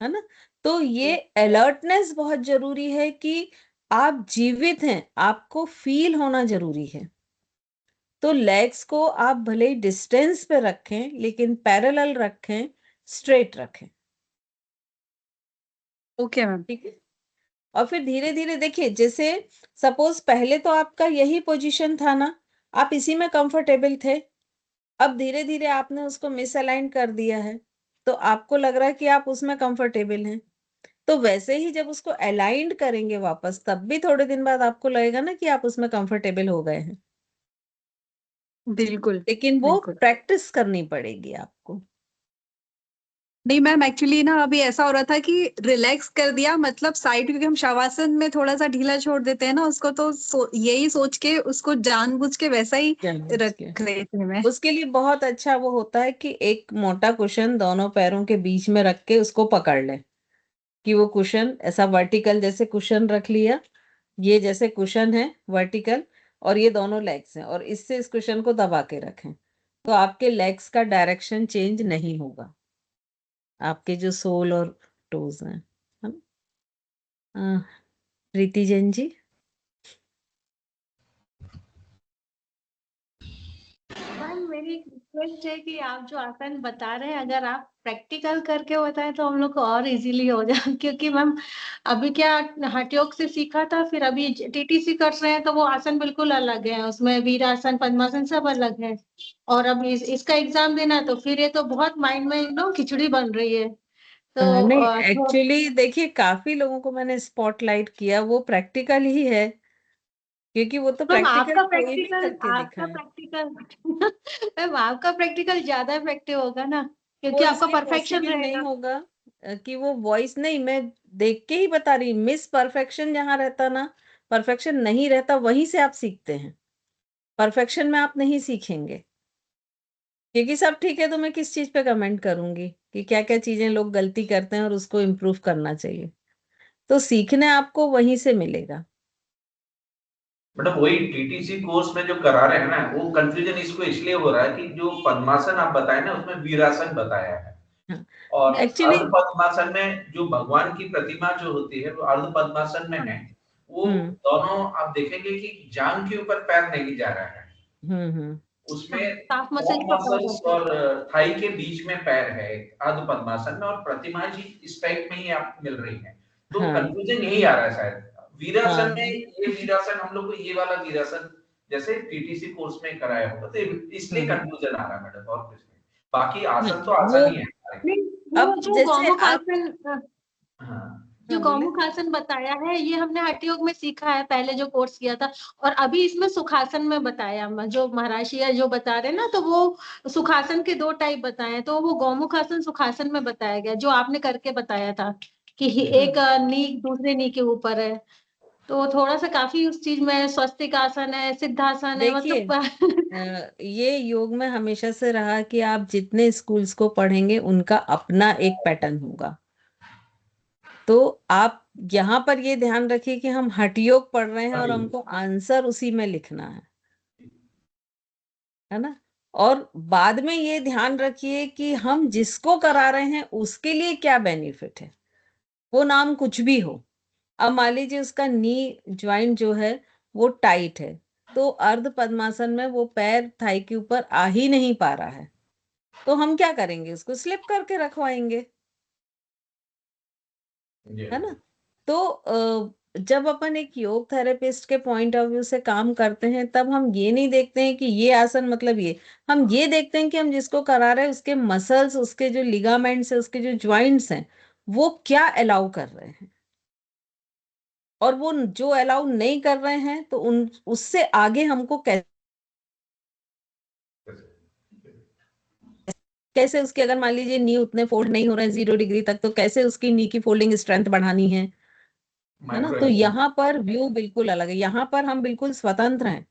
[SPEAKER 1] है ना? तो ये अलर्टनेस बहुत जरूरी है कि आप जीवित हैं, आपको फील होना जरूरी है। तो लेग्स को आप भले ही डिस्टेंस पे रखें, लेकिन पैरेलल रखें, स्ट्रेट रखें।
[SPEAKER 2] Okay ma'am.
[SPEAKER 1] ठीक है। और फिर धीरे धीरे देखिए, जैसे सपोज पहले तो आपका यही पोजीशन था ना, आप इसी में कंफर्टेबल थे, अब धीरे धीरे आपने उसको मिसअलाइन कर दिया है, तो आपको लग रहा है कि आप उसमें कंफर्टेबल हैं। तो वैसे ही जब उसको अलाइंड करेंगे वापस, तब भी थोड़े दिन बाद आपको लगेगा ना कि आप उसमें कंफर्टेबल हो गए हैं,
[SPEAKER 2] बिल्कुल।
[SPEAKER 1] लेकिन वो
[SPEAKER 2] बिल्कुल
[SPEAKER 1] प्रैक्टिस करनी पड़ेगी आपको।
[SPEAKER 2] नहीं मैम, एक्चुअली ना अभी ऐसा हो रहा था कि रिलैक्स कर दिया मतलब साइड, क्योंकि हम शवासन में थोड़ा सा ढीला छोड़ देते हैं ना उसको, तो यही सोच के उसको जानबूझ के वैसा ही रख रहे थे मैं।
[SPEAKER 1] उसके लिए बहुत अच्छा वो होता है कि एक मोटा कुशन दोनों पैरों के बीच में रख के उसको पकड़ ले, कि वो कुशन ऐसा वर्टिकल जैसे कुशन रख लिया, ये जैसे कुशन है वर्टिकल, और ये दोनों लेग्स हैं, और इससे इस कुशन को दबा के रखें, तो आपके लेग्स का डायरेक्शन चेंज नहीं होगा, आपके जो सोल और टोज हैं, है ना? प्रीति जैन जी।
[SPEAKER 8] मैम मेरी एक रिक्वेस्ट है कि आप जो आसन बता रहे हैं अगर आप प्रैक्टिकल करके बताएं तो हम लोग को और इजीली हो जाए क्योंकि मैम अभी क्या हठ योग से सीखा था, फिर अभी टीटीसी कर रहे हैं तो वो आसन बिल्कुल अलग है, उसमें वीरासन पद्मासन सब अलग है, और अब इसका एग्जाम देना है तो फिर ये तो बहुत माइंड में खिचड़ी बन रही है। तो
[SPEAKER 1] नहीं एक्चुअली देखिए, काफी लोगों को मैंने स्पॉटलाइट किया, वो प्रैक्टिकल ही है, क्योंकि वो तो
[SPEAKER 8] मैम
[SPEAKER 1] प्रैक्टिकल
[SPEAKER 8] आपका
[SPEAKER 1] कोई भी
[SPEAKER 8] प्रैक्टिकल
[SPEAKER 1] करके
[SPEAKER 8] आपका
[SPEAKER 1] दिखाए।
[SPEAKER 8] प्रैक्टिकल मैम आपका प्रैक्टिकल ज्यादा इफेक्टिव होगा ना,
[SPEAKER 1] वो
[SPEAKER 8] क्योंकि आपका
[SPEAKER 1] इसलिए
[SPEAKER 8] परफेक्शन
[SPEAKER 1] पॉसिबल नहीं
[SPEAKER 8] रहेगा।
[SPEAKER 1] होगा कि वो वॉइस नहीं, मैं देख के ही बता रही, मिस परफेक्शन जहां रहता ना, परफेक्शन नहीं रहता, वहीं से आप सीखते हैं, परफेक्शन में आप नहीं सीखेंगे, क्योंकि सब ठीक है तो मैं किस चीज पे कमेंट करूंगी। कि क्या क्या चीजें लोग गलती करते हैं और उसको इम्प्रूव करना चाहिए। तो सीखने आपको वहीं से मिलेगा।
[SPEAKER 4] मतलब वही टीटीसी कोर्स में जो करा रहे हैं ना, वो कंफ्यूजन इसको इसलिए हो रहा है कि जो पद्मासन आप बताए ना, उसमें वीरासन बताया है।
[SPEAKER 1] हाँ,
[SPEAKER 4] और
[SPEAKER 1] एक्चुअली
[SPEAKER 4] अर्ध पद्मासन में जो भगवान की प्रतिमा जो होती है वो अर्ध पद्मासन में है। वो दोनों आप देखेंगे कि जांघ के ऊपर पैर नहीं जा रहा है। उसमें
[SPEAKER 8] calf muscle पर
[SPEAKER 4] मसल्स
[SPEAKER 8] पैर
[SPEAKER 4] और थाई के बीच में पैर है अर्ध पद्मासन में, और प्रतिमा जी इस टाइप में ही आपको मिल रही है। तो
[SPEAKER 1] हाँ,
[SPEAKER 4] कंफ्यूजन यही आ रहा है शायद। वीरासन
[SPEAKER 1] हाँ,
[SPEAKER 4] में ये वीरासन हम लोग को ये वाला वीरासन जैसे टीटीसी कोर्स में कराया होगा, तो इसलिए कंफ्यूजन आ रहा है मैडम, और कुछ नहीं। बाकी आसन तो
[SPEAKER 1] वो
[SPEAKER 4] आसान ही है।
[SPEAKER 8] नहीं, वो
[SPEAKER 1] अब
[SPEAKER 8] जो
[SPEAKER 1] जैसे
[SPEAKER 8] गौमुख
[SPEAKER 1] आप
[SPEAKER 8] आसन
[SPEAKER 4] हाँ,
[SPEAKER 8] जो
[SPEAKER 1] बोले
[SPEAKER 8] गौमुख आसन बताया है, ये हमने हठ योग में सीखा है पहले जो कोर्स किया था, और अभी इसमें सुखासन में बताया जो महर्षि जो बता रहे हैं ना, तो वो सुखासन के 2 टाइप बताए हैं। तो वो गौमुख आसन सुखासन में बताया गया, जो आपने करके बताया था कि एक नी दूसरे नी के ऊपर है। तो थोड़ा सा काफी उस चीज में स्वस्तिक आसन है, सिद्धासन है,
[SPEAKER 1] देखिए
[SPEAKER 8] मतलब
[SPEAKER 1] ये योग में हमेशा से रहा कि आप जितने स्कूल्स को पढ़ेंगे उनका अपना एक पैटर्न होगा। तो आप यहाँ पर ये ध्यान रखिए कि हम हठ योग पढ़ रहे हैं और हमको आंसर उसी में लिखना है ना। और बाद में ये ध्यान रखिए कि हम जिसको करा रहे हैं उसके लिए क्या बेनिफिट है, वो नाम कुछ भी हो। अब मान लीजिए उसका नी ज्वाइंट जो है वो टाइट है, तो अर्ध पद्मासन में वो पैर थाई के ऊपर आ ही नहीं पा रहा है, तो हम क्या करेंगे, उसको स्लिप करके रखवाएंगे, है ना। तो जब अपन एक योग थेरेपिस्ट के पॉइंट ऑफ व्यू से काम करते हैं, तब हम ये नहीं देखते हैं कि ये आसन मतलब ये, हम ये देखते हैं कि हम जिसको करा रहे हैं उसके मसल्स, उसके जो लिगामेंट्स है, उसके जो ज्वाइंट्स हैं, वो क्या अलाउ कर रहे हैं, और वो जो अलाउ नहीं कर रहे हैं तो उससे आगे हमको कैसे उसके, अगर मान लीजिए नी उतने फोल्ड नहीं हो रहे हैं 0 डिग्री तक, तो कैसे उसकी नी की फोल्डिंग स्ट्रेंथ बढ़ानी है ना। तो यहाँ पर व्यू बिल्कुल अलग है, यहाँ पर हम बिल्कुल स्वतंत्र हैं।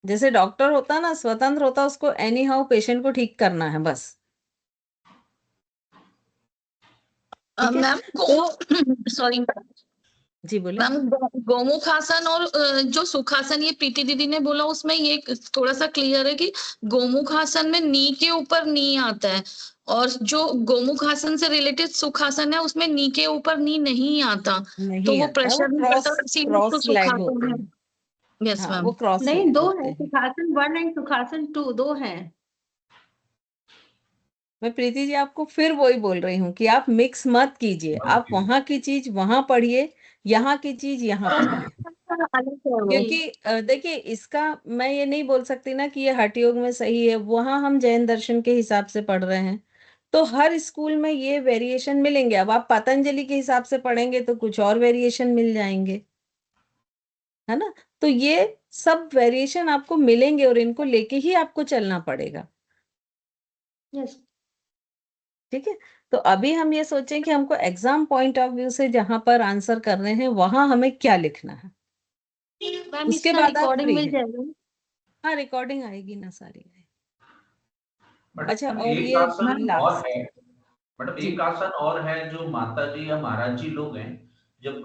[SPEAKER 1] जैसे डॉक्टर होता ना स्वतंत्र होता, उसको एनी हाउ पेशेंट को ठीक करना है बस।
[SPEAKER 9] मैम सॉरी
[SPEAKER 1] जी बोले
[SPEAKER 9] मैम, गौमुख आसन और जो सुखासन ये प्रीति दीदी ने बोला, उसमें ये थोड़ा सा क्लियर है कि गोमुख आसन में नी के ऊपर नी आता है, और जो गोमुख आसन से रिलेटेड सुखासन है उसमें नी के ऊपर नी नहीं आता, तो वो प्रेशर नहीं पड़ता, इसीलिए उसको सुखासन है। यस
[SPEAKER 1] हाँ,
[SPEAKER 9] मैम।
[SPEAKER 1] वो क्रॉस
[SPEAKER 8] नहीं, 2 है, सुखासन 1 एंड सुखासन 2, 2 है।
[SPEAKER 1] मैं प्रीति जी आपको फिर वही बोल रही हूँ कि आप मिक्स मत कीजिए, आप वहां की चीज वहां पढ़िए, यहाँ की चीज यहाँ पढ़िए। क्योंकि देखिए इसका मैं ये नहीं बोल सकती ना कि ये हठ योग में सही है, वहां हम जैन दर्शन के हिसाब से पढ़ रहे हैं, तो हर स्कूल में ये वेरिएशन मिलेंगे। अब आप पतंजलि के हिसाब से पढ़ेंगे तो कुछ और वेरिएशन मिल जाएंगे, है ना। तो ये सब वेरिएशन आपको मिलेंगे और इनको लेके ही आपको चलना पड़ेगा।
[SPEAKER 8] यस,
[SPEAKER 1] ठीक है। तो अभी हम ये सोचें कि हमको एग्जाम पॉइंट ऑफ व्यू से जहां पर आंसर करने हैं वहां हमें क्या लिखना है,
[SPEAKER 8] मैम
[SPEAKER 1] उसके
[SPEAKER 8] इसका
[SPEAKER 1] बाद आप
[SPEAKER 8] रिकॉर्डिंग
[SPEAKER 1] फ्री
[SPEAKER 8] मिल
[SPEAKER 1] है।
[SPEAKER 8] जाएगी।
[SPEAKER 1] हाँ, रिकॉर्डिंग आएगी ना सारी। अच्छा,
[SPEAKER 4] मैडम
[SPEAKER 1] और
[SPEAKER 4] एक
[SPEAKER 1] ये
[SPEAKER 4] आसन और
[SPEAKER 1] लास्ट
[SPEAKER 4] है, मैडम एक आसन और है जो माता जी या महाराज जी लोग हैं जब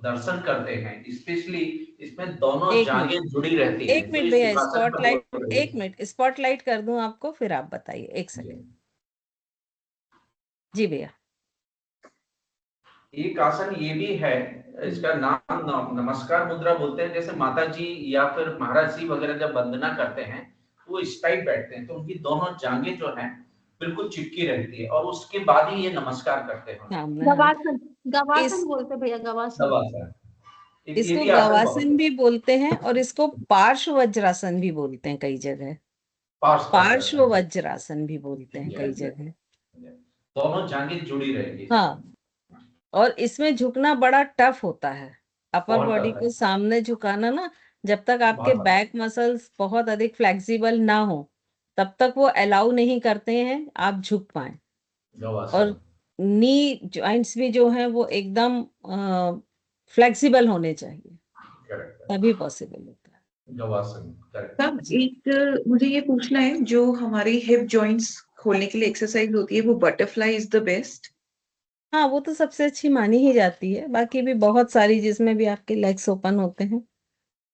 [SPEAKER 4] दर्शन करते हैं, स्पेशली इसमें दोनों
[SPEAKER 1] एक
[SPEAKER 4] जांघें
[SPEAKER 1] मिनट
[SPEAKER 4] जुड़ी रहती हैं,
[SPEAKER 1] एक
[SPEAKER 4] तो
[SPEAKER 1] मिनट
[SPEAKER 4] इस
[SPEAKER 1] भैया,
[SPEAKER 4] सुखासन का
[SPEAKER 1] एक मिनट स्पॉटलाइट कर दूं आपको, फिर आप बताइए, एक सेकेंड। जी भैया।
[SPEAKER 4] एक आसन ये भी है, इसका नाम नमस्कार मुद्रा बोलते हैं। जैसे माता जी या फिर महाराज जी वगैरह जब वंदना करते हैं वो इस टाइप बैठते हैं, तो उनकी दोनों जांघें जो हैं बिल्कुल चिपकी रहती है, और उसके बाद ही ये नमस्कार करते हैं।
[SPEAKER 8] गवासन, गवासन
[SPEAKER 1] इस
[SPEAKER 8] बोलते भैया, गवासन।
[SPEAKER 4] गवासन, ये
[SPEAKER 1] इसको
[SPEAKER 4] भी आसन बहुत
[SPEAKER 1] गवासन भी बोलते हैं और इसको पार्श्व वज्रासन भी बोलते हैं कई जगह, पार्श्व वज्रासन भी बोलते हैं कई जगह।
[SPEAKER 4] दोनों जांघें जुड़ी रहेगी।
[SPEAKER 1] हाँ, और इसमें झुकना बड़ा टफ होता है, अपर
[SPEAKER 4] बहुत
[SPEAKER 1] बॉडी
[SPEAKER 4] टफ है,
[SPEAKER 1] को सामने झुकाना ना, जब तक आपके
[SPEAKER 4] बहुत
[SPEAKER 1] बैक मसल्स बहुत अधिक फ्लेक्सिबल ना हो तब तक वो अलाउ नहीं करते हैं आप झुक पाए। और
[SPEAKER 4] गवासन,
[SPEAKER 1] नी जॉइंट्स भी जो हैं वो एकदम फ्लेक्सिबल होने चाहिए,
[SPEAKER 4] करेक्ट,
[SPEAKER 1] तभी पॉसिबल होता है।
[SPEAKER 4] गवासन, करेक्ट।
[SPEAKER 6] सब एक मुझे ये पूछना है, जो हमारी हिप जॉइंट्स खोलने के लिए एक्सरसाइज होती है, वो बटरफ्लाई इज द बेस्ट।
[SPEAKER 1] हाँ, वो तो सबसे अच्छी मानी ही जाती है, बाकी भी बहुत सारी जिसमें भी आपके लेग्स ओपन होते हैं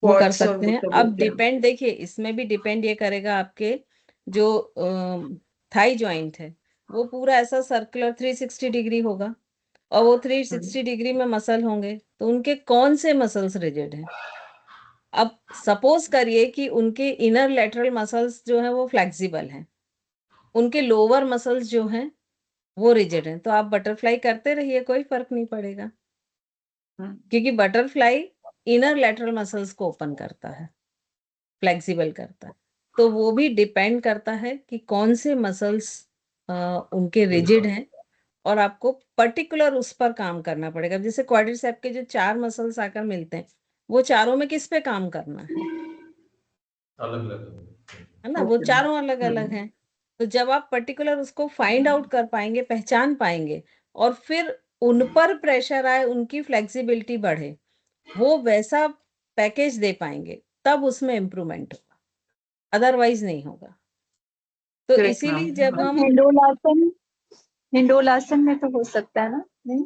[SPEAKER 1] वो कर
[SPEAKER 6] Quads और
[SPEAKER 1] सकते
[SPEAKER 6] वो
[SPEAKER 1] हैं।
[SPEAKER 6] सब
[SPEAKER 1] अब
[SPEAKER 6] होते हैं।
[SPEAKER 1] डिपेंड, देखिए इसमें भी डिपेंड ये करेगा आपके जो थाई जॉइंट है वो पूरा ऐसा सर्कुलर 360 डिग्री होगा, और वो 360 डिग्री में मसल होंगे, तो उनके कौन से मसल्स रिजिड हैं। अब सपोज करिए कि उनके इनर लेटरल मसल्स जो है वो फ्लेक्सिबल हैं, उनके लोअर मसल्स जो हैं वो रिजिड हैं, तो आप बटरफ्लाई करते रहिए, कोई फर्क नहीं पड़ेगा, क्योंकि बटरफ्लाई इनर लेटरल मसल्स को ओपन करता है, फ्लेक्सिबल करता है। तो वो भी डिपेंड करता है कि कौन से मसल्स उनके रिजिड हैं, और आपको पर्टिकुलर उस पर काम करना पड़ेगा। जैसे क्वाड्रिसेप के जो 4 मसल्स आकर मिलते हैं, वो चारों में किस पे काम करना है
[SPEAKER 4] अलग अलग
[SPEAKER 1] है ना, वो चारों अलग अलग हैं। तो जब आप पर्टिकुलर उसको फाइंड आउट कर पाएंगे, पहचान पाएंगे, और फिर उन पर प्रेशर आए, उनकी फ्लेक्सिबिलिटी बढ़े, वो वैसा पैकेज दे पाएंगे, तब उसमें इम्प्रूवमेंट होगा, अदरवाइज नहीं होगा। तो
[SPEAKER 6] Correct,
[SPEAKER 1] इसीलिए
[SPEAKER 6] ma'am.
[SPEAKER 1] जब हम
[SPEAKER 5] हिंडोलासन में तो हो सकता है ना, नहीं?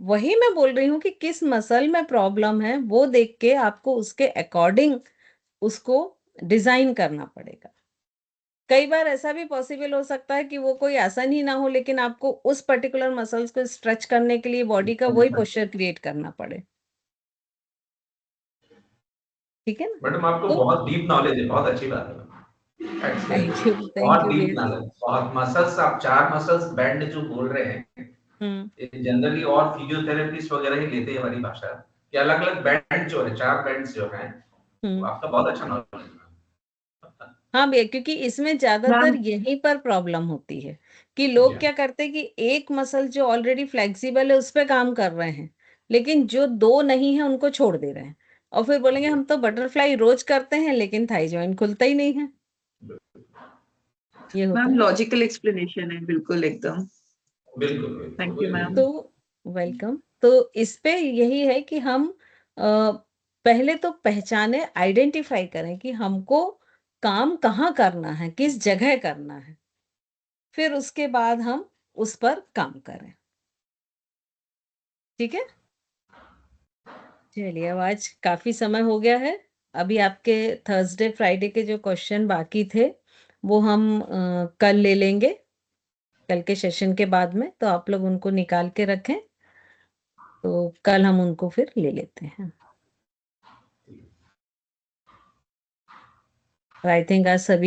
[SPEAKER 1] वही मैं बोल रही हूँ कि किस मसल में प्रॉब्लम है वो देख के आपको उसके अकॉर्डिंग उसको डिजाइन करना पड़ेगा। कई बार ऐसा भी पॉसिबल हो सकता है कि वो कोई आसन ही ना हो, लेकिन आपको उस पर्टिकुलर मसल्स को स्ट्रेच करने के लिए बॉडी का वही पोस्चर क्रिएट करना पड़े। ठीक है ना?
[SPEAKER 4] मैडम आपको
[SPEAKER 1] तो
[SPEAKER 4] बहुत डीप नॉलेज है, बहुत अच्छी बात है।
[SPEAKER 1] थैंक यू
[SPEAKER 4] बहुत डीप नॉलेज, बहुत मसल्स, आप 4 मसल्स बैंड जो बोल रहे हैं, जनरली और फिजियोथेरेपिस्ट वगैरह ही लेते हैं हमारी भाषा कि अलग अलग बैंड जो है, 4 बैंड्स जो हैं, आपका बहुत अच्छा नॉलेज है।
[SPEAKER 1] हाँ भैया, क्योंकि इसमें ज्यादातर यहीं पर प्रॉब्लम होती है कि लोग क्या करते हैं कि एक मसल जो ऑलरेडी फ्लेक्सिबल है उस पे काम कर रहे हैं, लेकिन जो 2 नहीं है उनको छोड़ दे रहे हैं, और फिर बोलेंगे हम तो बटरफ्लाई रोज करते हैं लेकिन थाई जॉइंट खुलता ही नहीं है। ये होता
[SPEAKER 6] मैम
[SPEAKER 1] है।
[SPEAKER 6] लॉजिकल एक्सप्लेनेशन है, बिल्कुल एकदम।
[SPEAKER 4] बिल्कुल,
[SPEAKER 6] थैंक यू मैम।
[SPEAKER 1] तो वेलकम। तो इस पे यही है कि हम पहले तो पहचाने, आइडेंटिफाई करें कि हमको काम कहाँ करना है, किस जगह करना है, फिर उसके बाद हम उस पर काम करें। ठीक है, चलिए अब आज काफी समय हो गया है। अभी आपके थर्सडे फ्राइडे के जो क्वेश्चन बाकी थे वो हम कल ले लेंगे, कल के सेशन के बाद में, तो आप लोग उनको निकाल के रखें, तो कल हम उनको फिर ले लेते हैं। आई थिंक आज सभी